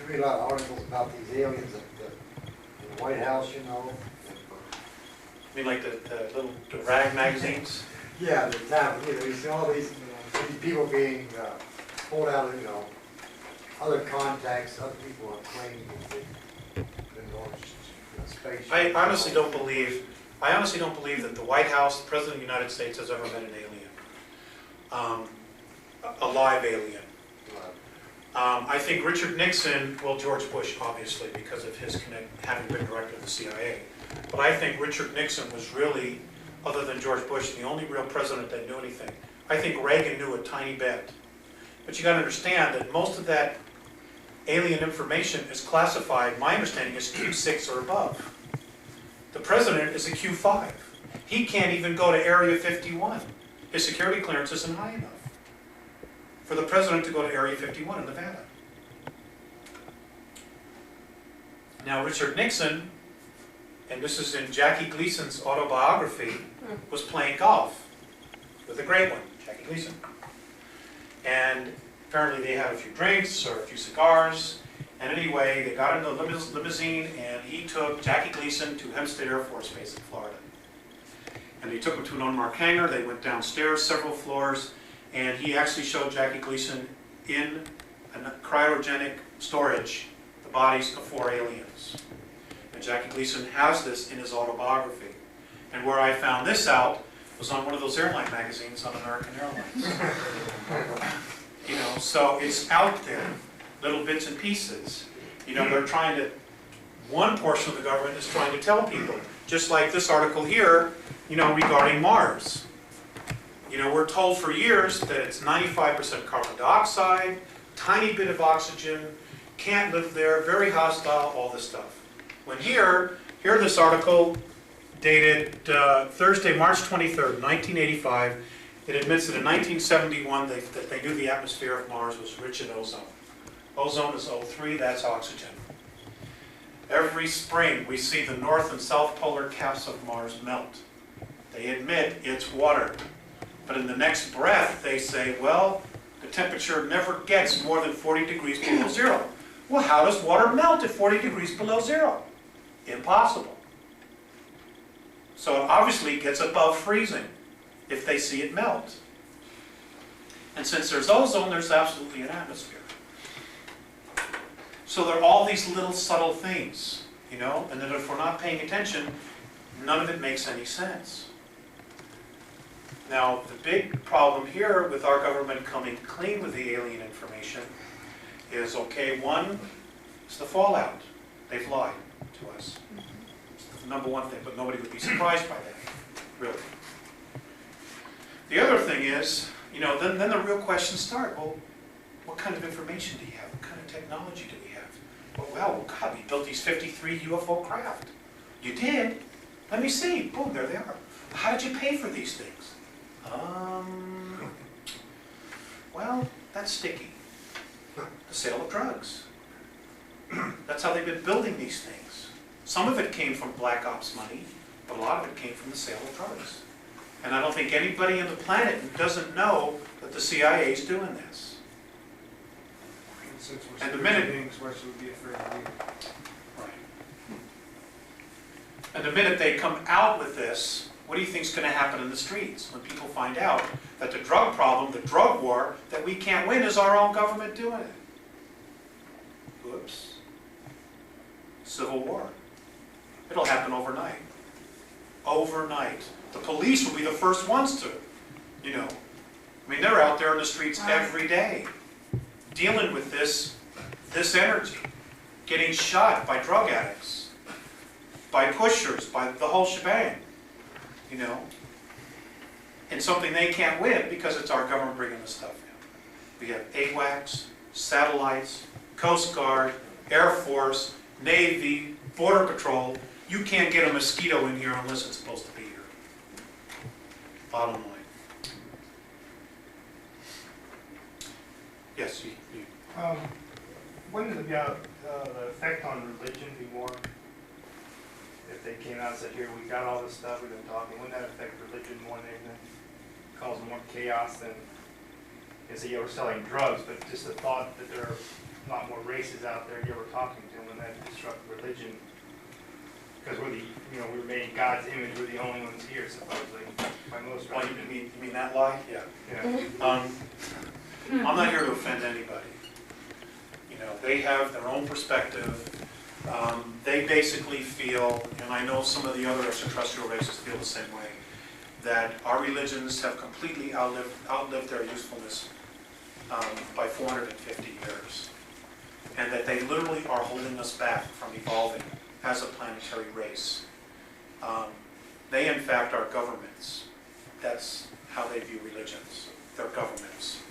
read a lot of articles about these aliens in the White House, you know. I mean, like the rag magazines? Yeah, the town, you know, you see all these people being pulled out of, you know, other contacts, other people are claiming that they've been launched in space. I honestly don't believe that the White House, the President of the United States, has ever met an alien. A live alien. I think Richard Nixon, well, George Bush, obviously, because of his having been director of the CIA. But I think Richard Nixon was really, other than George Bush, the only real president that knew anything. I think Reagan knew a tiny bit. But you got to understand that most of that alien information is classified, my understanding is Q6 or above. The president is a Q5. He can't even go to Area 51. His security clearance isn't high enough for the president to go to Area 51 in Nevada. Now, Richard Nixon, and this is in Jackie Gleason's autobiography, was playing golf with a great one, Jackie Gleason. And apparently they had a few drinks or a few cigars. And anyway, they got in the limousine, and he took Jackie Gleason to Hempstead Air Force Base in Florida. And they took him to an unmarked hangar. They went downstairs several floors, and he actually showed Jackie Gleason in a cryogenic storage the bodies of 4 aliens. And Jackie Gleason has this in his autobiography. And where I found this out was on one of those airline magazines on American Airlines. You know, so it's out there, little bits and pieces. You know, they're trying to, one portion of the government is trying to tell people, just like this article here, you know, regarding Mars. You know, we're told for years that it's 95% carbon dioxide, tiny bit of oxygen, can't live there, very hostile, all this stuff. When here this article dated Thursday, March 23rd, 1985, it admits that in 1971 that they knew the atmosphere of Mars was rich in ozone. Ozone is O3, that's oxygen. Every spring we see the north and south polar caps of Mars melt. They admit it's water. But in the next breath, they say, well, the temperature never gets more than 40 degrees below zero. Well, how does water melt at 40 degrees below zero? Impossible. So it obviously gets above freezing if they see it melt. And since there's ozone, there's absolutely an atmosphere. So there are all these little subtle things, you know, and that if we're not paying attention, none of it makes any sense. Now, the big problem here with our government coming clean with the alien information is, okay, one is the fallout. They've lied to us. It's the number one thing, but nobody would be surprised by that, really. The other thing is, you know, then the real questions start. Well, what kind of information do you have? What kind of technology do we have? Well, God, we built these 53 UFO craft. You did? Let me see. Boom, there they are. How did you pay for these things? Well, that's sticky. The sale of drugs. That's how they've been building these things. Some of it came from black ops money, but a lot of it came from the sale of drugs. And I don't think anybody on the planet doesn't know that the CIA is doing this. Since we're And the minute- beings, why should we be afraid of you? Right. And the minute they come out with this, what do you think is going to happen in the streets when people find out that the drug problem, the drug war that we can't win, is our own government doing it? Whoops. Civil war. It'll happen overnight. Overnight. The police will be the first ones to, you know, I mean, they're out there in the streets every day dealing with this energy, getting shot by drug addicts. by pushers, by the whole shebang, you know. And something they can't win because it's our government bringing the stuff in. We have AWACS, satellites, Coast Guard, Air Force, Navy, Border Patrol. You can't get a mosquito in here unless it's supposed to be here. Bottom line. Yes, you. Wouldn't the effect on religion be more if they came out and said, here, we got all this stuff we've been talking, wouldn't that affect religion more than anything? Cause more chaos than, you were selling drugs, but just the thought that there are a lot more races out there you were talking to, wouldn't that disrupt religion? Because we're we're made in God's image, we're the only ones here, supposedly, by most Well, religions. you mean that lie? Yeah. Yeah. I'm not here to offend anybody. You know, they have their own perspective. They basically feel, and I know some of the other extraterrestrial races feel the same way, that our religions have completely outlived their usefulness by 450 years. And that they literally are holding us back from evolving as a planetary race. They, in fact, are governments. That's how they view religions. They're governments.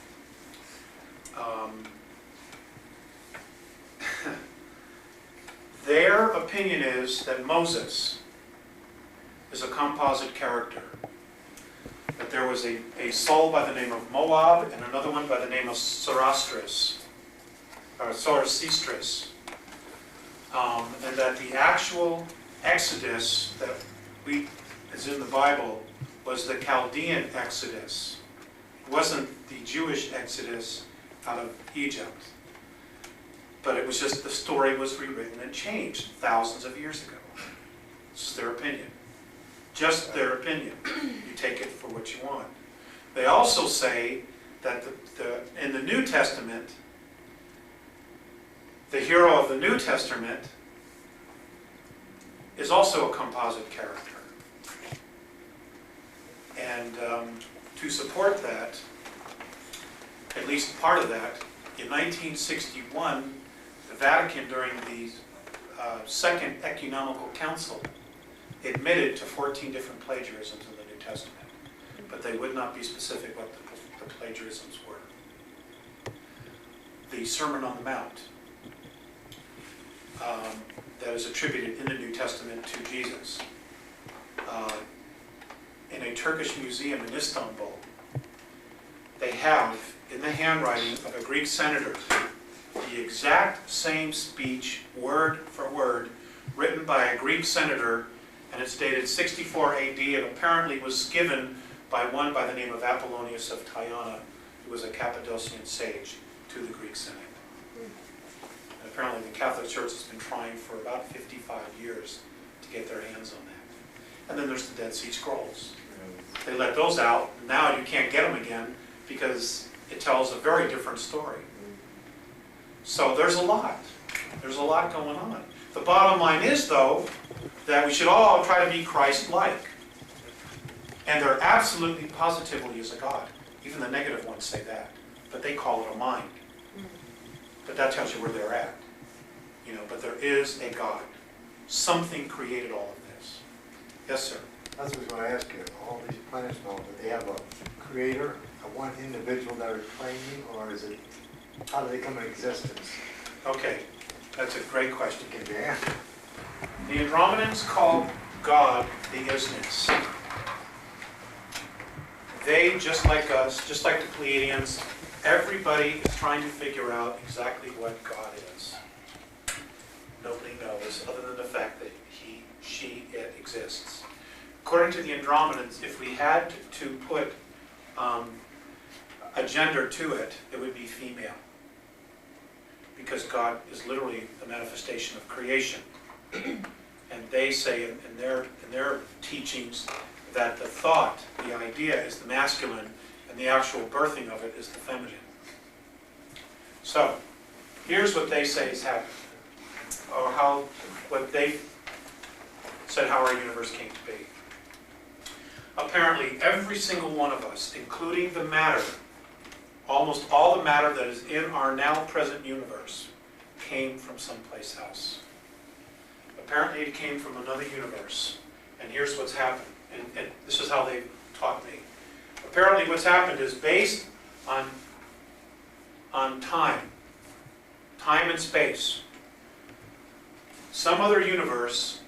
Their opinion is that Moses is a composite character. That there was a soul by the name of Moab and another one by the name of Zoroastrius, or Zoroastris. And that the actual Exodus that is in the Bible was the Chaldean Exodus. It wasn't the Jewish Exodus out of Egypt. But it was just the story was rewritten and changed thousands of years ago. This is their opinion. Just their opinion. You take it for what you want. They also say that in the New Testament, the hero of the New Testament is also a composite character. And to support that, at least part of that, in 1961, the Vatican, during the Second Ecumenical Council, admitted to 14 different plagiarisms in the New Testament, but they would not be specific what the plagiarisms were. The Sermon on the Mount, that is attributed in the New Testament to Jesus. In a Turkish museum in Istanbul, they have, in the handwriting of a Greek senator, the exact same speech, word for word, written by a Greek senator, and it's dated 64 AD, and apparently was given by one by the name of Apollonius of Tyana, who was a Cappadocian sage, to the Greek Senate. And apparently the Catholic Church has been trying for about 55 years to get their hands on that. And then there's the Dead Sea Scrolls. They let those out. Now you can't get them again because it tells a very different story. So there's a lot. There's a lot going on. The bottom line is, though, that we should all try to be Christ-like. And there absolutely, positively is a God. Even the negative ones say that. But they call it a mind. But that tells you where they're at. You know, but there is a God. Something created all of this. Yes, sir? That's what I was going to ask you. All these planets and all, do they have a creator, a one individual that are claiming, or is it, how do they come into existence? Okay, that's a great question. Can be answered. The Andromedans call God the Isness. They, just like us, just like the Pleiadians, everybody is trying to figure out exactly what God is. Nobody knows, other than the fact that he, she, it exists. According to the Andromedans, if we had to put a gender to it, it would be female. Because God is literally the manifestation of creation. And they say in their teachings that the thought, the idea, is the masculine, and the actual birthing of it is the feminine. So, here's what they say is happening, or what they said how our universe came to be. Apparently, every single one of us, including the matter, almost all the matter that is in our now present universe, came from someplace else. Apparently it came from another universe. And here's what's happened. And this is how they taught me. Apparently what's happened is based on time and space. Some other universe,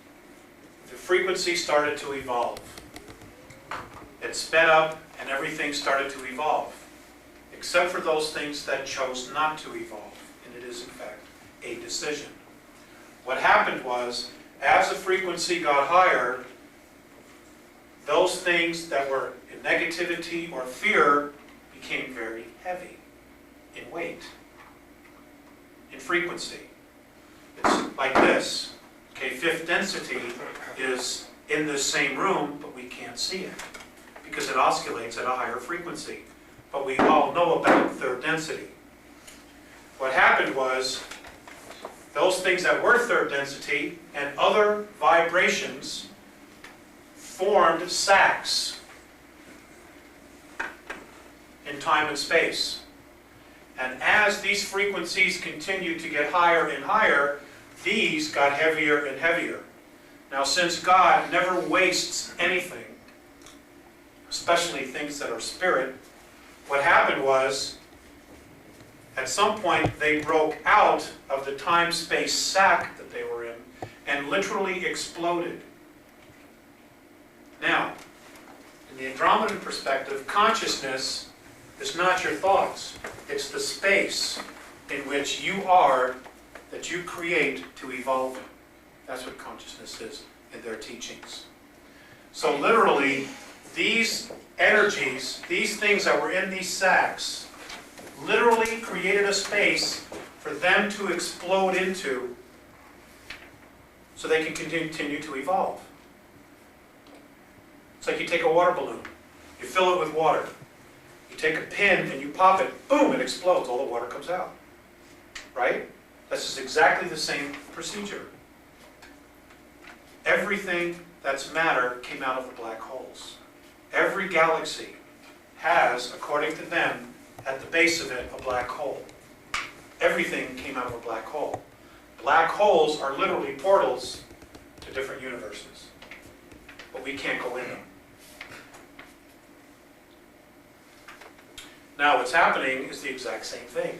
the frequency started to evolve. It sped up and everything started to evolve, except for those things that chose not to evolve. And it is, in fact, a decision. What happened was, as the frequency got higher, those things that were in negativity or fear became very heavy in weight, in frequency. It's like this. Okay, fifth density is in this same room, but we can't see it because it oscillates at a higher frequency. But we all know about third density. What happened was, those things that were third density and other vibrations formed sacs in time and space. And as these frequencies continued to get higher and higher, these got heavier and heavier. Now, since God never wastes anything, especially things that are spirit, what happened was, at some point, they broke out of the time-space sac that they were in and literally exploded. Now, in the Andromedan perspective, consciousness is not your thoughts. It's the space in which you are that you create to evolve in. That's what consciousness is in their teachings. So literally, these energies, these things that were in these sacs, literally created a space for them to explode into so they can continue to evolve. It's like you take a water balloon, you fill it with water, you take a pin and you pop it, boom, it explodes, all the water comes out. Right? This is exactly the same procedure. Everything that's matter came out of the black holes. Every galaxy has, according to them, at the base of it, a black hole. Everything came out of a black hole. Black holes are literally portals to different universes, but we can't go in them. Now what's happening is the exact same thing.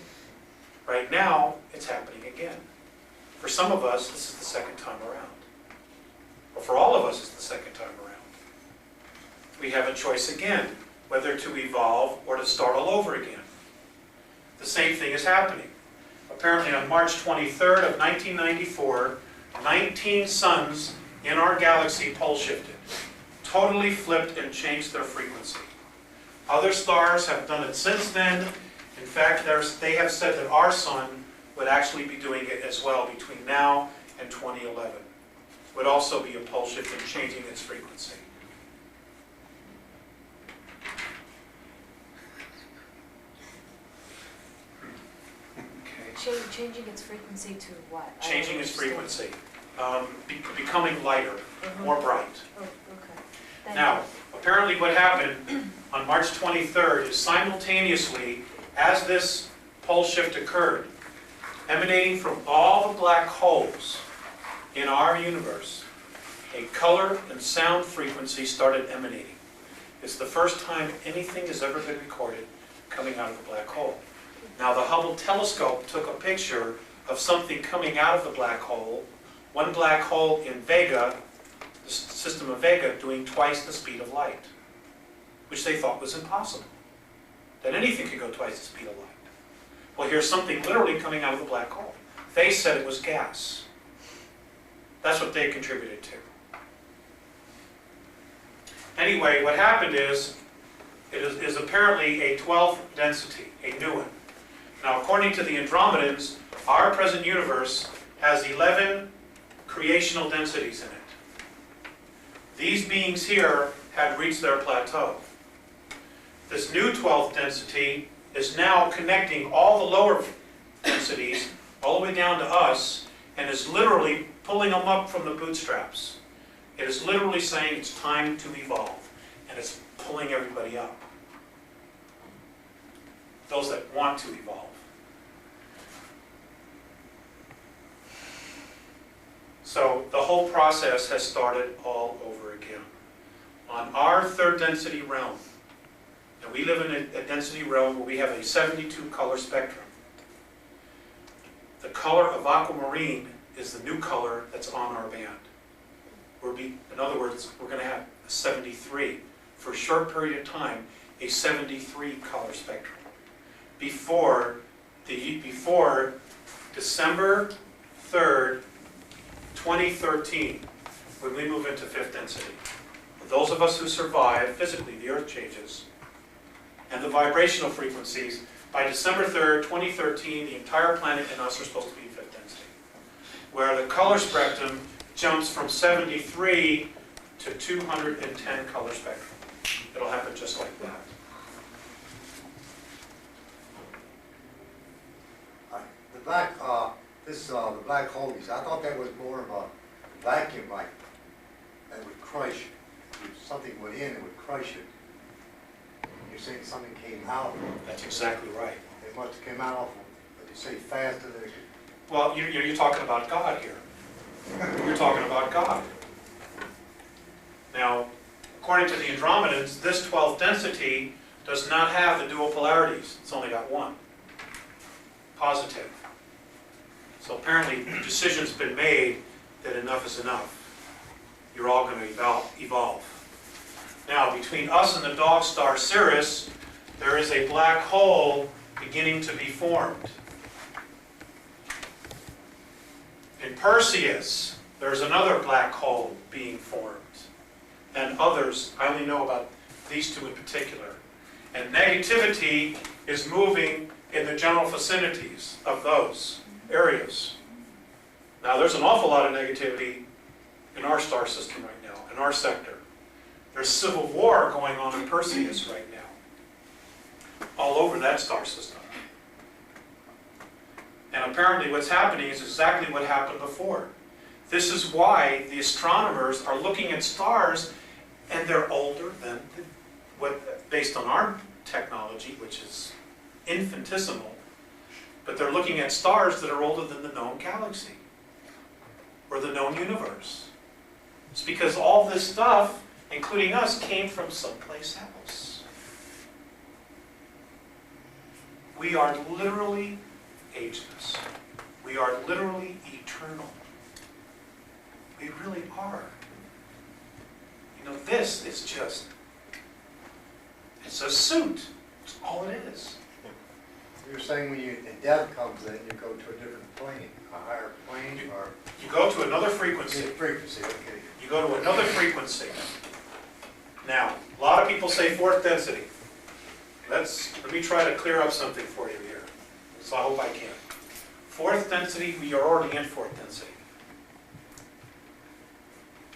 Right now, it's happening again. For some of us, this is the second time around. But for all of us, it's the second time around. We have a choice again, whether to evolve or to start all over again. The same thing is happening. Apparently on March 23rd of 1994, 19 suns in our galaxy pole shifted, totally flipped and changed their frequency. Other stars have done it since then. In fact, they have said that our sun would actually be doing it as well between now and 2011. Would also be a pole shift and changing its frequency. Changing its frequency to what? Changing its frequency. Becoming lighter, more bright. Oh, okay. Now, apparently what happened on March 23rd is simultaneously, as this pole shift occurred, emanating from all the black holes in our universe, a color and sound frequency started emanating. It's the first time anything has ever been recorded coming out of a black hole. Now the Hubble telescope took a picture of something coming out of the black hole, one black hole in Vega, the system of Vega, doing twice the speed of light, which they thought was impossible, that anything could go twice the speed of light. Well, here's something literally coming out of the black hole. They said it was gas. That's what they contributed to. Anyway, what happened is, it is apparently a 12th density, a new one. Now, according to the Andromedans, our present universe has 11 creational densities in it. These beings here had reached their plateau. This new 12th density is now connecting all the lower densities all the way down to us and is literally pulling them up from the bootstraps. It is literally saying it's time to evolve, and it's pulling everybody up. Those that want to evolve. So the whole process has started all over again. On our third density realm, and we live in a density realm where we have a 72 color spectrum. The color of aquamarine is the new color that's on our band. In other words, we're going to have a 73. For a short period of time, a 73 color spectrum. Before December 3rd, 2013, when we move into fifth density. For those of us who survive, physically, the Earth changes. And the vibrational frequencies, by December 3rd, 2013, the entire planet and us are supposed to be in fifth density. Where the color spectrum jumps from 73 to 210 color spectrum. It'll happen just like that. The black holes, I thought that was more of a vacuum, like, that would crush. If something went in, it would crush it. You're saying something came out. That's exactly right. It must have come out of, but you say faster than it could. Well, you're talking about God here. You're talking about God. Now, according to the Andromedans, this 12th density does not have the dual polarities. It's only got one. Positive. So apparently the decision's been made that enough is enough. You're all going to evolve. Now, between us and the dog star Sirius, there is a black hole beginning to be formed. In Perseus, there's another black hole being formed. And others, I only know about these two in particular. And negativity is moving in the general vicinities of those areas. Now, there's an awful lot of negativity in our star system right now, in our sector. There's civil war going on in Perseus right now, all over that star system. And apparently what's happening is exactly what happened before. This is why the astronomers are looking at stars, and they're older than based on our technology, which is infinitesimal, but they're looking at stars that are older than the known galaxy or the known universe. It's because all this stuff, including us, came from someplace else. We are literally ageless. We are literally eternal. We really are. You know, this is just, it's a suit. It's all it is. You're saying when death comes in, you go to a different plane, a higher plane, or? You go to another frequency. Frequency, okay. You go to another frequency. Now, a lot of people say fourth density. Let me try to clear up something for you here. So I hope I can. Fourth density, we are already in fourth density.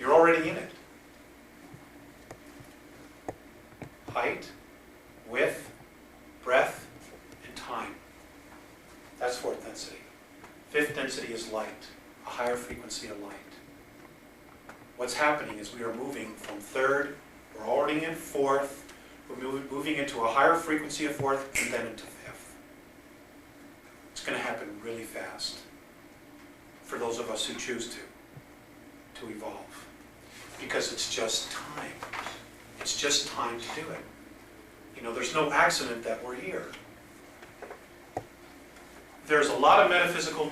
You're already in it. Height, width, breadth, and time. That's fourth density. Fifth density is light, a higher frequency of light. What's happening is we are moving from third, we're already in fourth, we're moving into a higher frequency of fourth, and then into fifth. It's going to happen really fast for those of us who choose to evolve. Because it's just time. It's just time to do it. You know, there's no accident that we're here. There's a lot of metaphysical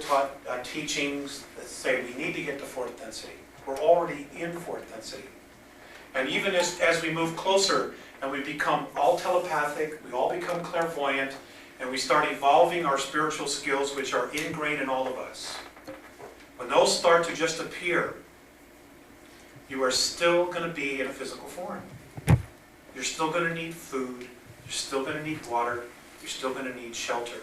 teachings that say we need to get to fourth density. We're already in fourth density. And even as we move closer and we become all telepathic, we all become clairvoyant, and we start evolving our spiritual skills, which are ingrained in all of us. When those start to just appear, you are still going to be in a physical form. You're still going to need food. You're still going to need water. You're still going to need shelter.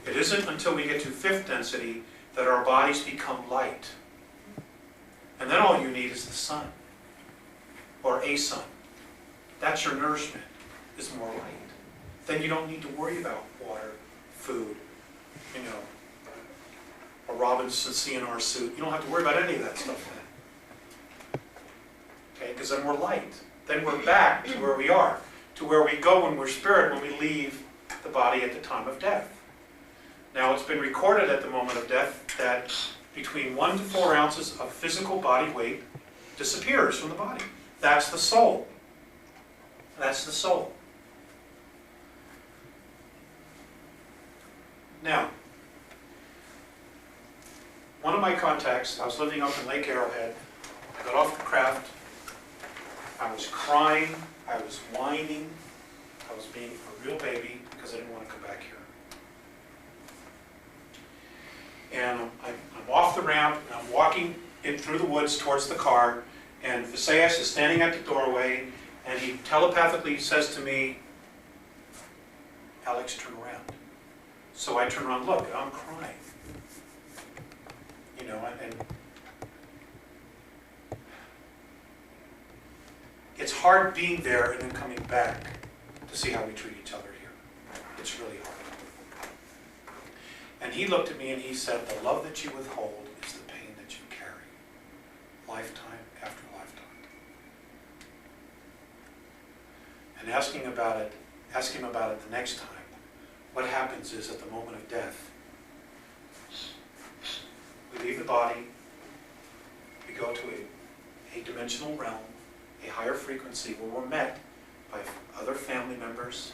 It isn't until we get to fifth density that our bodies become light. And then all you need is the sun, or a sun. That's your nourishment, is more light. Then you don't need to worry about water, food, you know, a Robinson CNR suit. You don't have to worry about any of that stuff then. Okay, because then we're light. Then we're back to where we are, to where we go when we're spirit, when we leave the body at the time of death. Now, it's been recorded at the moment of death that between 1 to 4 ounces of physical body weight disappears from the body. That's the soul. That's the soul. Now, one of my contacts, I was living up in Lake Arrowhead. I got off the craft. I was crying. I was whining. I was being a real baby because I didn't want to come back here. And I'm off the ramp, and I'm walking in through the woods towards the car, and Visayas is standing at the doorway, and he telepathically says to me, Alex, turn around. So I turn around, look, I'm crying. You know, and it's hard being there and then coming back to see how we treat each other here. It's really hard. And he looked at me and he said, the love that you withhold is the pain that you carry, lifetime after lifetime. And ask him about it the next time. What happens is at the moment of death, we leave the body, we go to a dimensional realm, a higher frequency where we're met by other family members,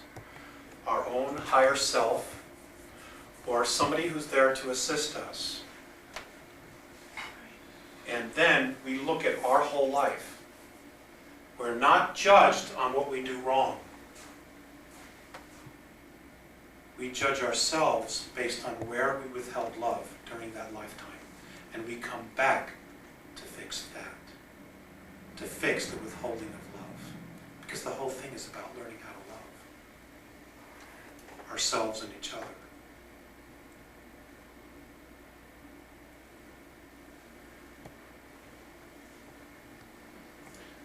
our own higher self, or somebody who's there to assist us. And then we look at our whole life. We're not judged on what we do wrong. We judge ourselves based on where we withheld love during that lifetime. And we come back to fix that. To fix the withholding of love. Because the whole thing is about learning how to love ourselves and each other.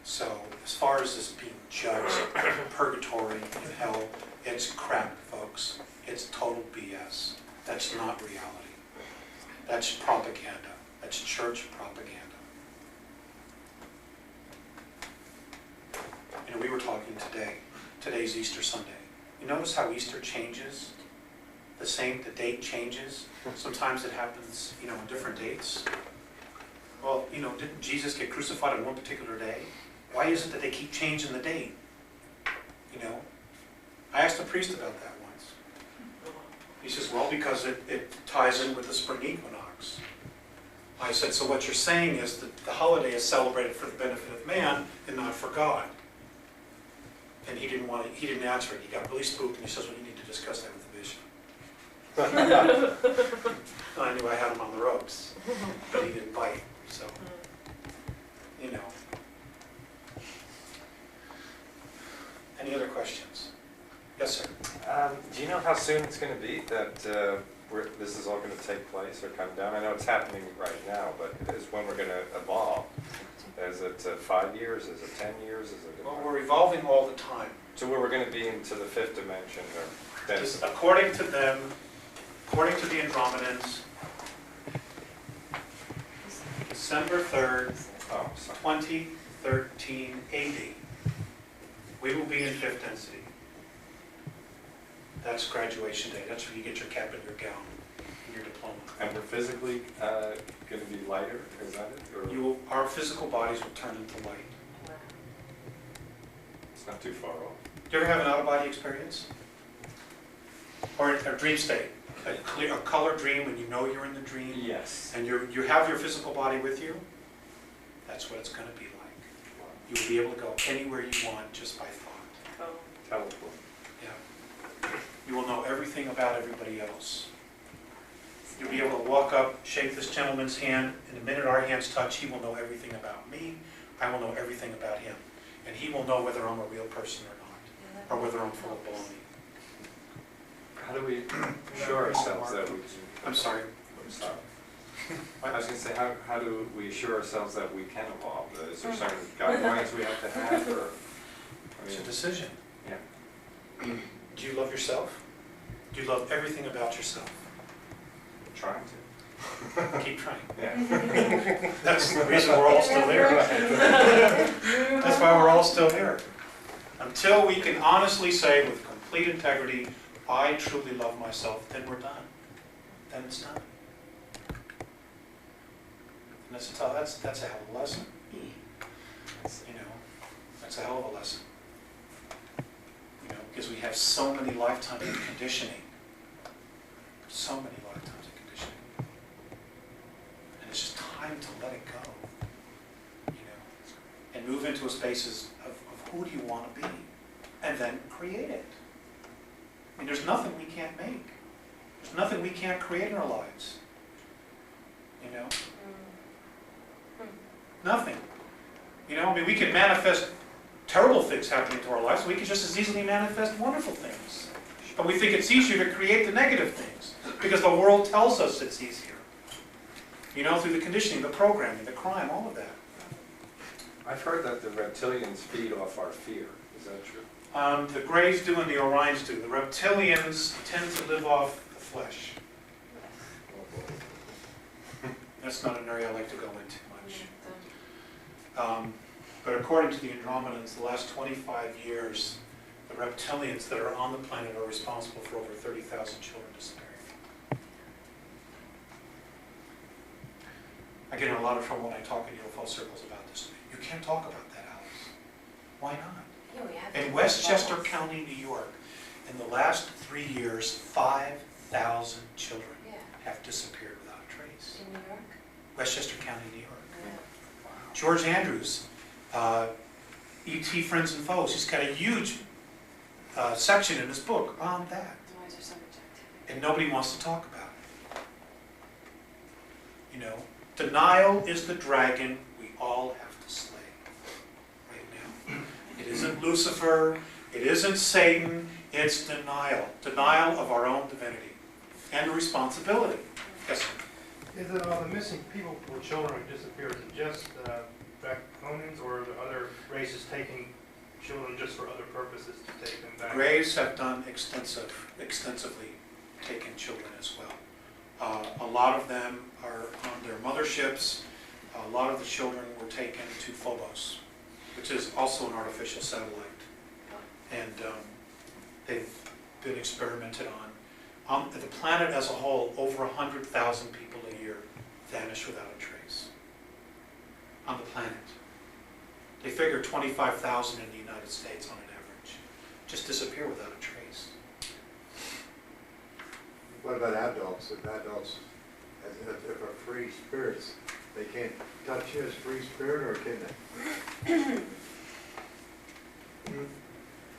So, as far as this being judged, purgatory and hell, it's crap, folks. It's total BS. That's not reality. That's propaganda. That's church propaganda. You know, we were talking today. Today's Easter Sunday. You notice how Easter changes? The date changes. Sometimes it happens, you know, on different dates. Well, you know, didn't Jesus get crucified on one particular day? Why is it that they keep changing the date? You know? I asked a priest about that once. He says, well, because it ties in with the spring equinox. I said, so what you're saying is that the holiday is celebrated for the benefit of man and not for God. And he didn't answer it. He got really spooked and he says, well, you need to discuss that with the bishop. I knew I had him on the ropes, but he didn't bite, so, you know. Any other questions? Yes, sir. Do you know how soon it's going to be that this is all going to take place or come down? I know it's happening right now, but is when we're going to evolve? Is it 5 years? Is it 10 years? Is it? Well, we're evolving all the time. So where we're going to be into the 5th dimension, or Just according to them, according to the Andromedans, December 3rd, 2013 AD, we will be in 5th density. That's graduation day. That's where you get your cap and your gown and your diploma. And we're physically going to be lighter, is that it? Or Our physical bodies will turn into light. it's not too far off. Do you ever have an out-of-body experience? Or a dream state? A color dream when you know you're in the dream? Yes. And you have your physical body with you? That's what it's going to be like. You'll be able to go anywhere you want just by thought. Teleport. Yeah. You will know everything about everybody else. You'll be able to walk up, shake this gentleman's hand, and the minute our hands touch, he will know everything about me. I will know everything about him. And he will know whether I'm a real person or not, or whether I'm full of baloney. How do we assure ourselves that we can... I'm sorry. I'm sorry. I was going to say, how do we assure ourselves that we can evolve? Is there certain guidelines we have to have? Or, It's a decision. Yeah. Do you love yourself? Do you love everything about yourself? I'm trying to. Keep trying. Yeah. That's the reason we're all still here. That's why we're all still here. Until we can honestly say with complete integrity, I truly love myself, then we're done. Then it's done. And that's a hell of a lesson. You know, that's a hell of a lesson. You know, because we have so many lifetimes of conditioning. So many lifetimes of conditioning. And it's just time to let it go. You know, and move into a space of who do you want to be? And then create it. I mean, there's nothing we can't make. There's nothing we can't create in our lives. You know? Nothing. You know, I mean, we can manifest terrible things happening to our lives. We can just as easily manifest wonderful things. But we think it's easier to create the negative things because the world tells us it's easier. You know, through the conditioning, the programming, the crime, all of that. I've heard that the reptilians feed off our fear. Is that true? The Greys do and the Orions do. The reptilians tend to live off the flesh. That's not an area I like to go into much. But according to the Andromedans, the last 25 years, the reptilians that are on the planet are responsible for over 30,000 children disappearing. I get in a lot of trouble when I talk in UFO circles about this. You can't talk about that, Alice. Why not? Yeah, we have In to Westchester balance. County, New York, in the last 3 years, 5,000 children Yeah, have disappeared without a trace. in New York. Westchester County, New York. Yeah. George Andrews, E.T. Friends and Foes, he's got a huge section in his book on that. Why is there so much activity? And nobody wants to talk about it. You know, denial is the dragon we all have to slay right now. It isn't Lucifer, it isn't Satan, it's denial. Denial of our own divinity and responsibility. Yes, sir. Is it the missing people or children who disappear, is it just Draconians or are there other races taking children just for other purposes to take them back? Greys have done extensively taken children as well. A lot of them are on their motherships. A lot of the children were taken to Phobos, which is also an artificial satellite. And they've been experimented on. On the planet as a whole, over 100,000 people a year vanish without a trace. On the planet. They figure 25,000 in the United States on an average. Just disappear without a trace. What about adults? If adults, if are free spirits, they can't touch you as free spirit, or can they?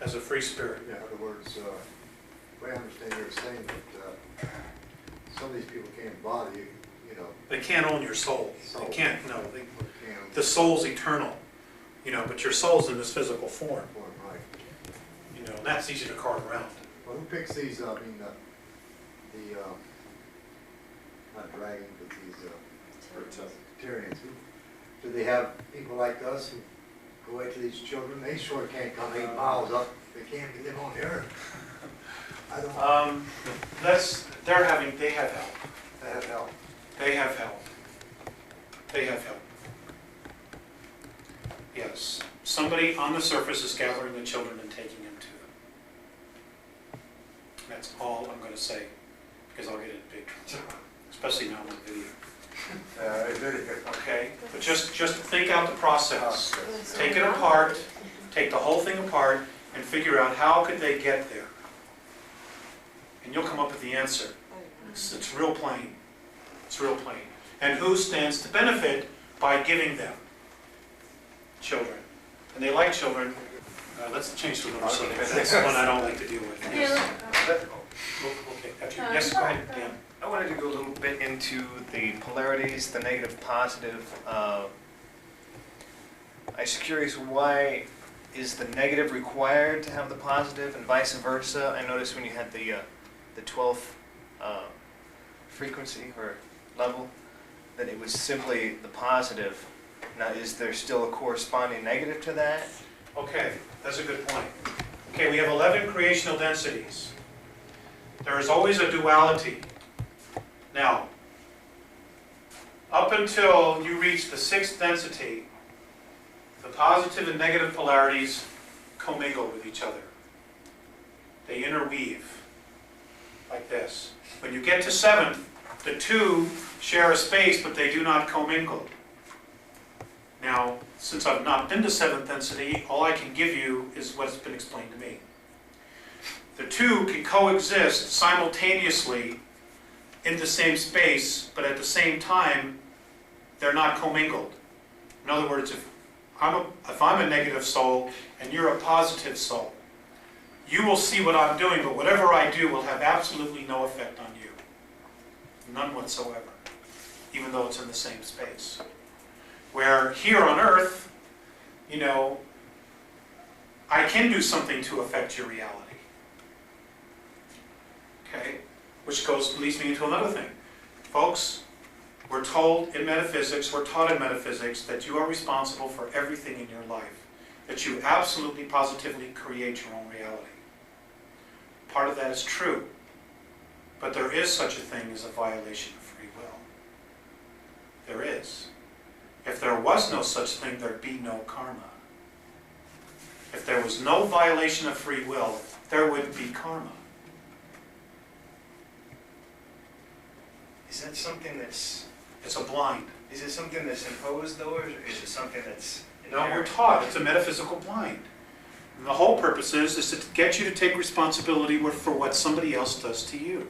As a free spirit. Yeah, in other words, the way I understand you're saying that some of these people can't bother you, you know. They can't own your soul. Soul. They can't, no. Can't, The soul's eternal. You know, but your soul's in this physical form. right. You know, and that's easy to cart around. Well, who picks these, I mean, not dragons, but these Tyrians? Do they have people like us who go after these children? They sure can't come 8 miles up. They can't get them on the earth. I don't. They have help. They have help. They have help. They have help. Yes. Somebody on the surface is gathering the children and taking them to them. That's all I'm going to say, because I'll get in big trouble, especially now on video. Okay? But just think out the process. Take it apart, take the whole thing apart, and figure out how could they get there. And you'll come up with the answer. It's real plain. It's real plain. And who stands to benefit by giving them? Children. And they like children. Let's change to another subject. That's the one I don't like to deal with. Okay, that's you. Yes, go ahead, Dan. I wanted to go a little bit into the polarities, the negative, positive. I'm just curious, why is the negative required to have the positive and vice versa? I noticed when you had the 12th frequency or level, that it was simply the positive. Now, is there still a corresponding negative to that? Okay, that's a good point. Okay, we have 11 creational densities. There is always a duality. Now, up until you reach the 6th density, the positive and negative polarities commingle with each other. They interweave, like this. When you get to 7th, the two share a space, but they do not commingle. Now, since I've not been to seventh density, all I can give you is what's been explained to me. The two can coexist simultaneously in the same space, but at the same time, they're not commingled. In other words, if I'm a negative soul and you're a positive soul, you will see what I'm doing, but whatever I do will have absolutely no effect on you. None whatsoever, even though it's in the same space. Where here on Earth, you know, I can do something to affect your reality. Okay? Which leads me into another thing. Folks, we're told in metaphysics, we're taught in metaphysics that you are responsible for everything in your life. That you absolutely, positively create your own reality. Part of that is true. But there is such a thing as a violation of free will. There is. If there was no such thing, there'd be no karma. If there was no violation of free will, there wouldn't be karma. Is that something that's, It's a blind. is it something that's imposed though, or is it something that's No, we're inherent? taught. It's a metaphysical blind. And the whole purpose is to get you to take responsibility for what somebody else does to you,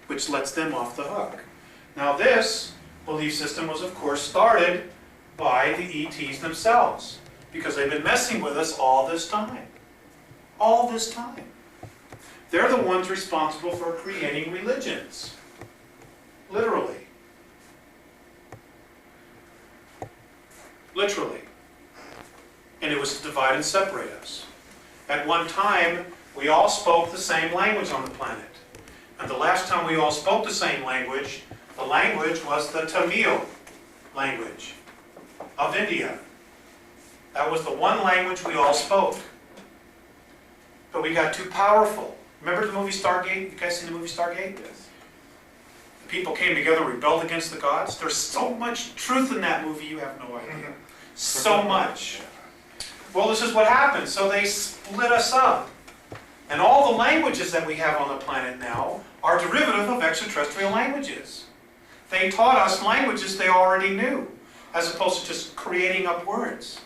which lets them off the hook. Now this belief system was, of course, started by the ETs themselves, because they've been messing with us all this time. All this time. They're the ones responsible for creating religions. Literally. Literally. And it was to divide and separate us. At one time, we all spoke the same language on the planet. And the last time we all spoke the same language, the language was the Tamil language of India. That was the one language we all spoke. But we got too powerful. Remember the movie Stargate? You guys seen the movie Stargate? Yes. The people came together, rebelled against the gods. There's so much truth in that movie, you have no idea. So much. Well, this is what happened. So they split us up. And all the languages that we have on the planet now are derivative of extraterrestrial languages. They taught us languages they already knew, as opposed to just creating up words.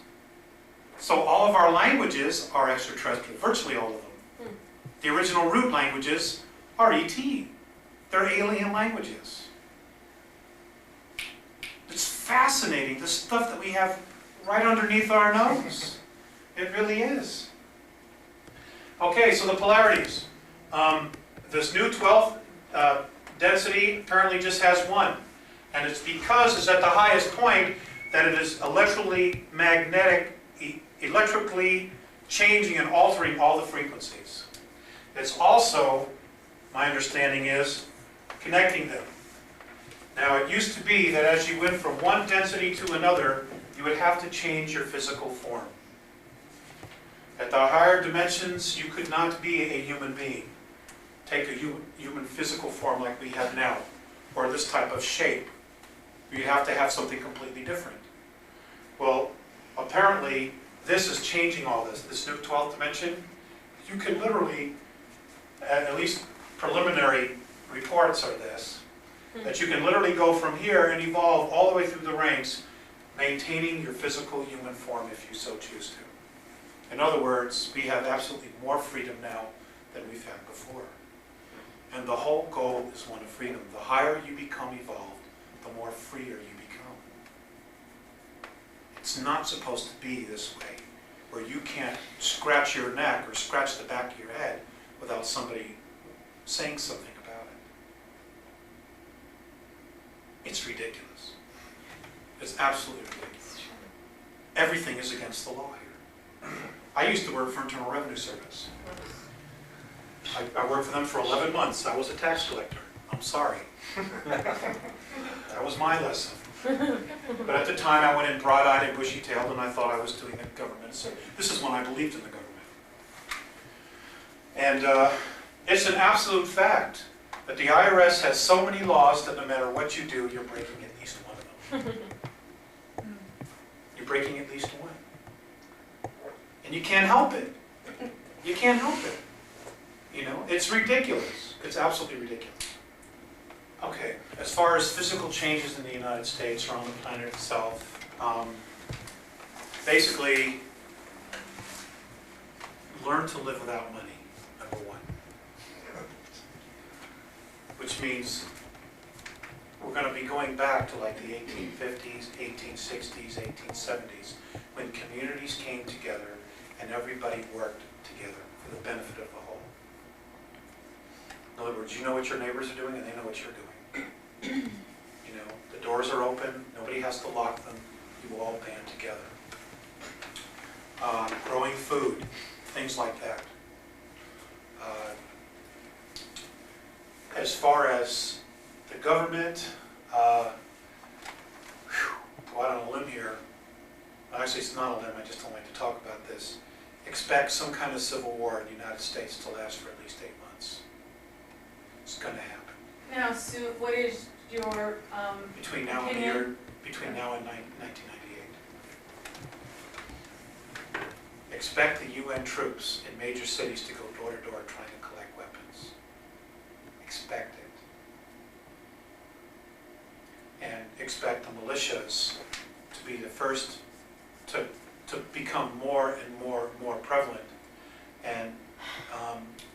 So all of our languages are extraterrestrial, virtually all of them. The original root languages are ET. They're alien languages. It's fascinating, the stuff that we have right underneath our nose. It really is. Okay, so the polarities. This new 12th density apparently just has one. And it's because it's at the highest point that it is electrically changing and altering all the frequencies. It's also, my understanding is, connecting them. Now, it used to be that as you went from one density to another, you would have to change your physical form. At the higher dimensions, you could not be a human being. Take a human physical form like we have now, or this type of shape. You'd have to have something completely different. Well, apparently, this is changing all this. This new 12th dimension, you can literally, at least preliminary reports are this, that you can literally go from here and evolve all the way through the ranks, maintaining your physical human form if you so choose to. In other words, we have absolutely more freedom now than we've had before. And the whole goal is one of freedom. The higher you become evolved, the more freer you become. It's not supposed to be this way, where you can't scratch your neck or scratch the back of your head without somebody saying something about it. It's ridiculous. It's absolutely ridiculous. Everything is against the law here. I used to work for Internal Revenue Service. I worked for them for 11 months. I was a tax collector. I'm sorry. That was my lesson. But at the time I went in broad-eyed and bushy-tailed and I thought I was doing the government. So this is when I believed in the government. And it's an absolute fact that the IRS has so many laws that no matter what you do, you're breaking at least one of them. You're breaking at least one. And you can't help it. You can't help it. You know, it's ridiculous. It's absolutely ridiculous. Okay, as far as physical changes in the United States or on the planet itself, basically, learn to live without money, number one. Which means we're going to be going back to like the 1850s, 1860s, 1870s, when communities came together and everybody worked together for the benefit of the whole. In other words, you know what your neighbors are doing and they know what you're doing. You know, the doors are open, nobody has to lock them, you all band together. Growing food, things like that. As far as the government, go out on a limb here. Actually, it's not a limb, I just don't like to talk about this. Expect some kind of civil war in the United States to last for at least 8 months. It's going to happen. Now, Sue, what is your Between now and opinion? between now and 1998. Expect the UN troops in major cities to go door to door trying to collect weapons. Expect it. And expect the militias to be the first to become more and more prevalent, and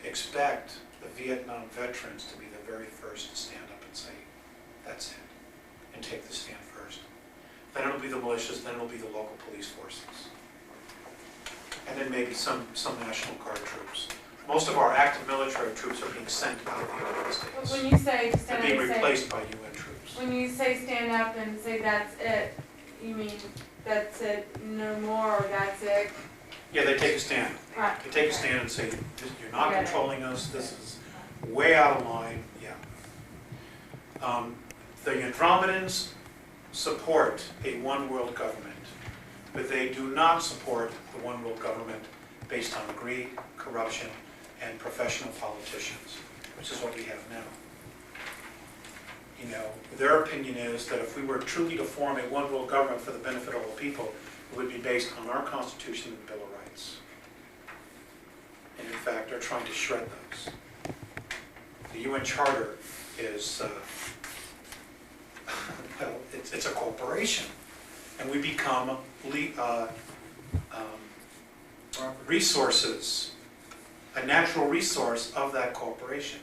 expect the Vietnam veterans to be the very first to stand up and say, that's it, and take the stand first. Then it'll be the militias, then it'll be the local police forces. And then maybe some National Guard troops. Most of our active military troops are being sent out of the United States. When you say They're stand being up and say, replaced by UN troops. when you say stand up and say that's it, you mean that's it, no more, or that's it? Yeah, they take a stand. Right. They take a stand and say, you're not Got it. controlling us, this is way out of line, yeah. The Andromedans support a one world government, but they do not support the one world government based on greed, corruption, and professional politicians, which is what we have now. You know, their opinion is that if we were truly to form a one world government for the benefit of all people, it would be based on our Constitution and the Bill of Rights. And in fact, they're trying to shred those. The UN Charter is, well, it's a corporation. And we become resources, a natural resource of that corporation.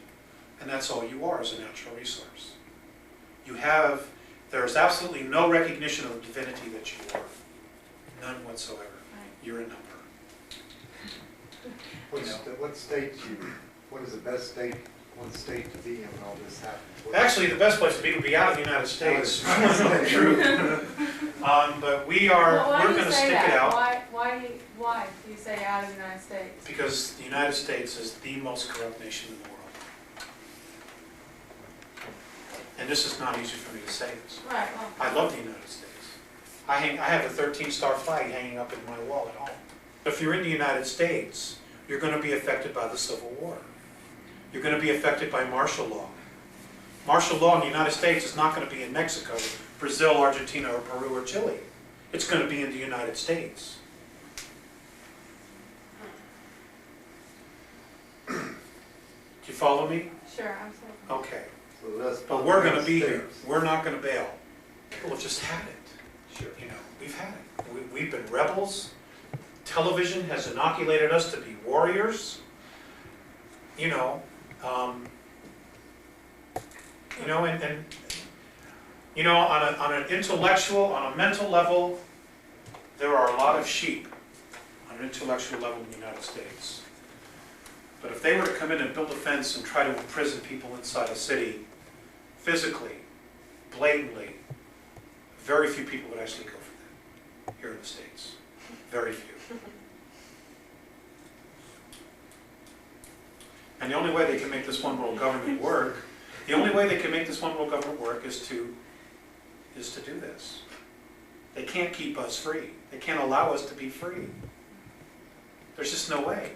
And that's all you are, is a natural resource. You have, there's absolutely no recognition of the divinity that you are. None whatsoever. You're a number. What is the best state, one state to be in when all this happens? Actually, the best place to be would be out of the United States. True. But we're going to stick it out. Why do you say out of the United States? Because the United States is the most corrupt nation in the world. And this is not easy for me to say this. Right, well. I love the United States. I have a 13-star flag hanging up in my wall at home. If you're in the United States, you're going to be affected by the Civil War. You're going to be affected by martial law. Martial law in the United States is not going to be in Mexico, Brazil, Argentina, or Peru, or Chile. It's going to be in the United States. Do you follow me? Sure, absolutely. Okay. So that's But we're going to be states. here. We're not going to bail. We'll just have it. Sure. You know, we've had it. We've been rebels. Television has inoculated us to be warriors. You know, and you know, on an intellectual, on a mental level, there are a lot of sheep on an intellectual level in the United States. But if they were to come in and build a fence and try to imprison people inside a city, physically, blatantly, very few people would actually go for that here in the States. Very few. And the only way they can make this one world government work, is to do this. They can't keep us free. They can't allow us to be free. There's just no way.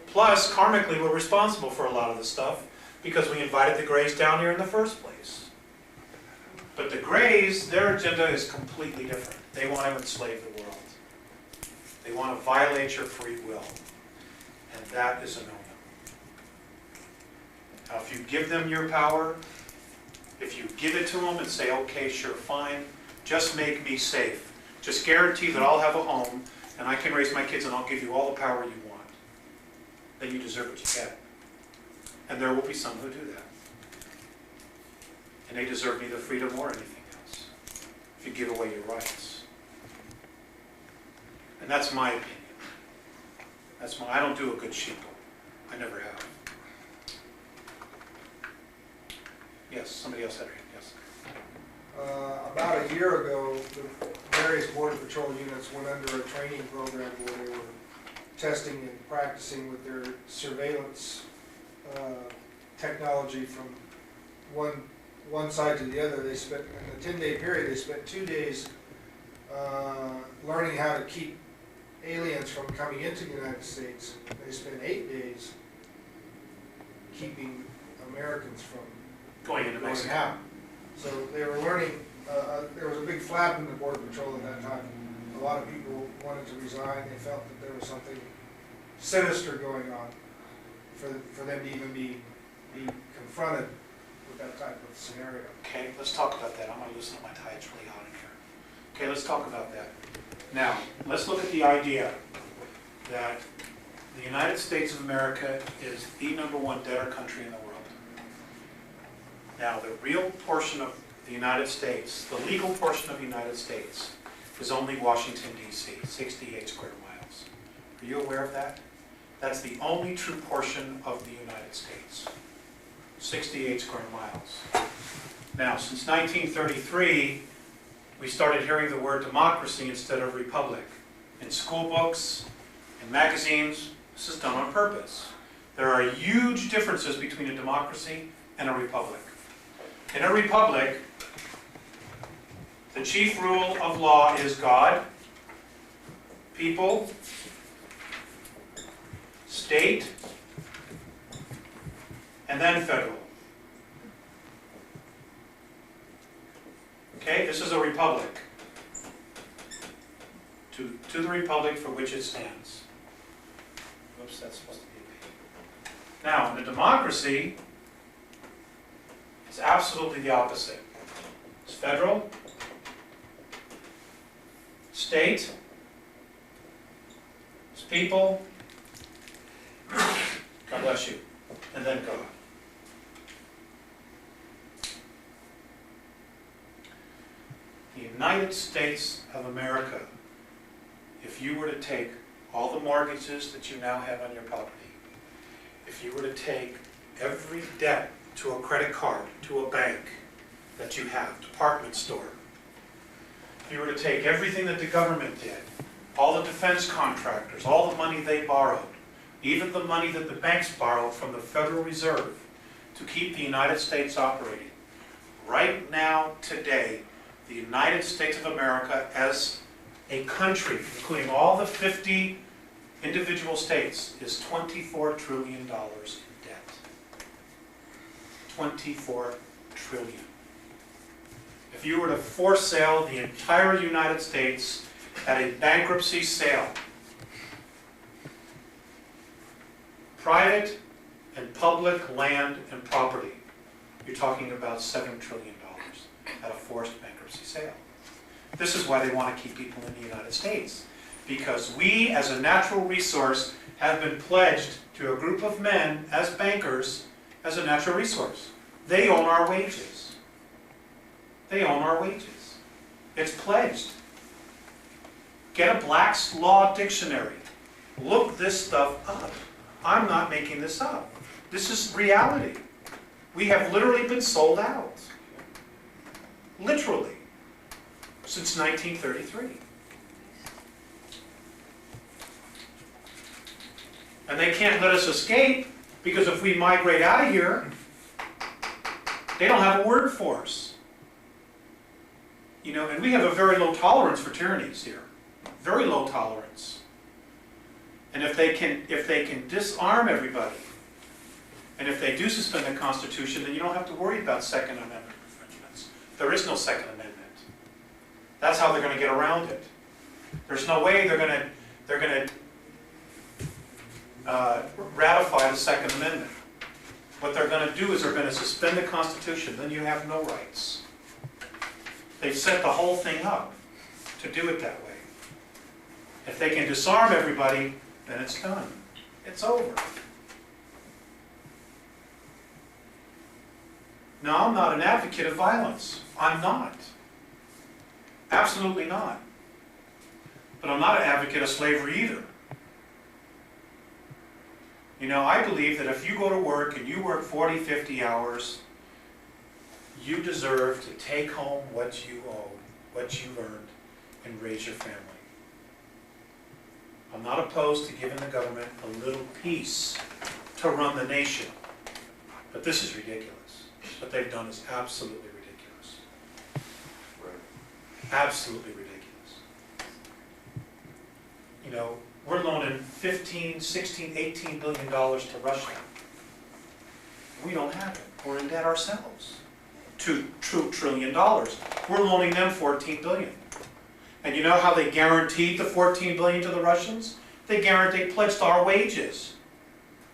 Plus, karmically, we're responsible for a lot of the stuff because we invited the Greys down here in the first place. But the Greys, their agenda is completely different. They want to enslave the world. They want to violate your free will. And that is a no-no. Now, if you give them your power, if you give it to them and say, okay, sure, fine, just make me safe. Just guarantee that I'll have a home, and I can raise my kids, and I'll give you all the power you want. Then you deserve what you get. And there will be some who do that. And they deserve neither freedom or anything else, if you give away your rights. And that's my opinion. I don't do a good sheeple. I never have. Yes, somebody else had a hand, yes. About a year ago, the various Border Patrol units went under a training program where they were testing and practicing with their surveillance technology from one side to the other. They spent, in a 10-day period, they spent 2 days learning how to keep aliens from coming into the United States. They spent 8 days keeping Americans from Going into Mexico. out. So they were learning, there was a big flap in the Border Patrol at that time. A lot of people wanted to resign. They felt that there was something sinister going on for them to even be confronted with that type of scenario. Okay, let's talk about that. I'm going to loosen up my tie. It's really hot in here. Okay, let's talk about that. Now, let's look at the idea that the United States of America is the #1 debtor country in the world. Now, the real portion of the United States, the legal portion of the United States, is only Washington, D.C., 68 square miles. Are you aware of that? That's the only true portion of the United States, 68 square miles. Now, since 1933, we started hearing the word democracy instead of republic. In school books, in magazines, this is done on purpose. There are huge differences between a democracy and a republic. In a republic, the chief rule of law is God, people, state, and then federal. Okay, this is a republic. To the republic for which it stands. Whoops, that's supposed to be a P. Now, in a democracy, it's absolutely the opposite. It's federal, state, it's people, God bless you, and then God. The United States of America, if you were to take all the mortgages that you now have on your property, if you were to take every debt to a credit card, to a bank that you have, department store, if you were to take everything that the government did, all the defense contractors, all the money they borrowed, even the money that the banks borrowed from the Federal Reserve to keep the United States operating, right now, today, the United States of America as a country, including all the 50 individual states, is $24 trillion in debt. 24 trillion. If you were to force sale the entire United States at a bankruptcy sale, private and public land and property, you're talking about $7 trillion at a forced bankruptcy sale. This is why they want to keep people in the United States. Because we, as a natural resource, have been pledged to a group of men as bankers as a natural resource. They own our wages. They own our wages. It's pledged. Get a Black's Law dictionary. Look this stuff up. I'm not making this up. This is reality. We have literally been sold out. Literally. Since 1933. And they can't let us escape, because if we migrate out of here, they don't have a word for us. You know, and we have a very low tolerance for tyrannies here. Very low tolerance. And if they can disarm everybody, and if they do suspend the Constitution, then you don't have to worry about Second Amendment infringements. There is no Second Amendment. That's how they're going to get around it. There's no way they're going to ratify the Second Amendment. What they're going to do is they're going to suspend the Constitution. Then you have no rights. They've set the whole thing up to do it that way. If they can disarm everybody, then it's done. It's over. Now, I'm not an advocate of violence. I'm not. Absolutely not. But I'm not an advocate of slavery either. You know, I believe that if you go to work and you work 40, 50 hours, you deserve to take home what you owe, what you've earned, and raise your family. I'm not opposed to giving the government a little piece to run the nation. But this is ridiculous. What they've done is absolutely ridiculous. Right. Absolutely ridiculous. You know, we're loaning 15, 16, 18 billion dollars to Russia. We don't have it. We're in debt ourselves. $2 trillion. We're loaning them 14 billion. And you know how they guaranteed the 14 billion to the Russians? They pledged our wages.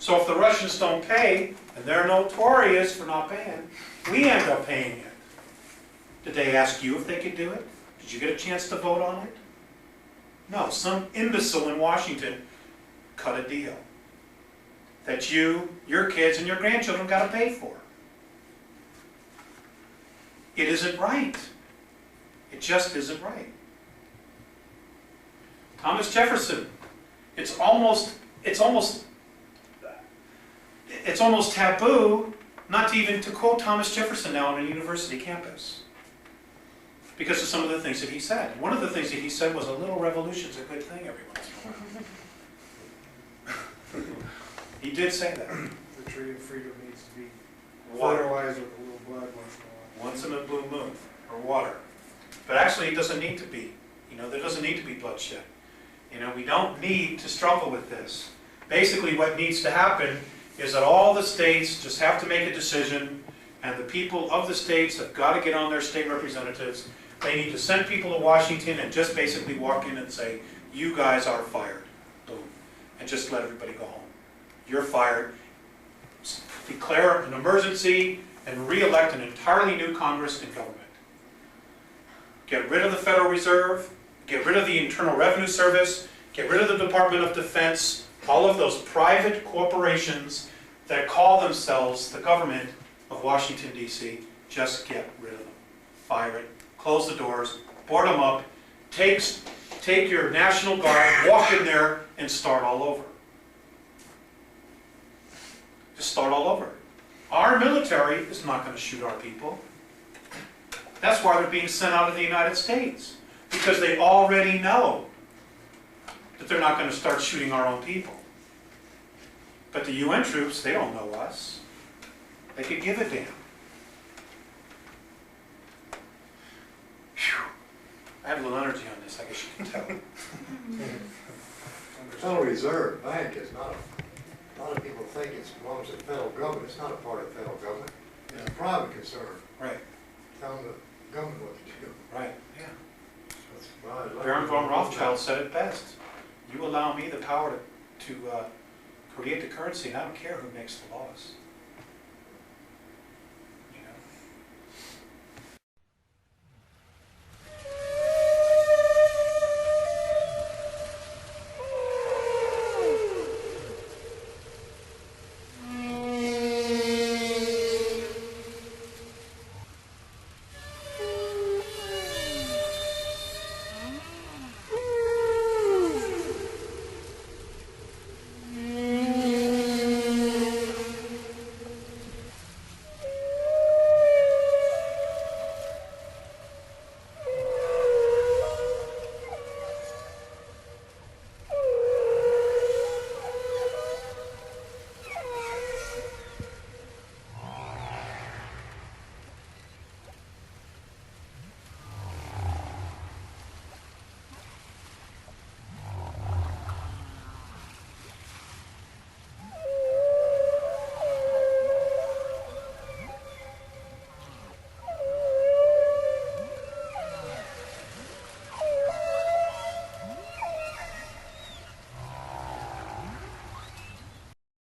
So if the Russians don't pay, and they're notorious for not paying, we end up paying it. Did they ask you if they could do it? Did you get a chance to vote on it? No, some imbecile in Washington cut a deal that you, your kids, and your grandchildren got to pay for. It isn't right. It just isn't right. Thomas Jefferson, it's almost taboo not to even to quote Thomas Jefferson now on a university campus because of some of the things that he said. One of the things that he said was a little revolution's a good thing every once in a while. He did say that. The tree of freedom needs to be Water. fertilized with a little blood once in a while. Once in a blue moon, or water. But actually it doesn't need to be. You know, there doesn't need to be bloodshed. You know, we don't need to struggle with this. Basically what needs to happen is that all the states just have to make a decision, and the people of the states have got to get on their state representatives. They need to send people to Washington and just basically walk in and say, you guys are fired. Boom. And just let everybody go home. You're fired. Declare an emergency and re-elect an entirely new Congress and government. Get rid of the Federal Reserve, get rid of the Internal Revenue Service, get rid of the Department of Defense, all of those private corporations that call themselves the government of Washington, D.C., just get rid of them. Fire it, close the doors, board them up, take your National Guard, walk in there, and start all over. Just start all over. Our military is not going to shoot our people. That's why they're being sent out of the United States. Because they already know that they're not going to start shooting our own people. But the UN troops, they don't know us. They could give a damn. Phew. I have a little energy on this, I guess you can tell. The Federal Reserve Bank is not a lot of people think it belongs to the federal government. It's not a part of the federal government. It's a private concern. Right, Telling the government what to do. right, yeah. That's why I Baron von Rothschild said it best. You allow me the power to create the currency, and I don't care who makes the laws.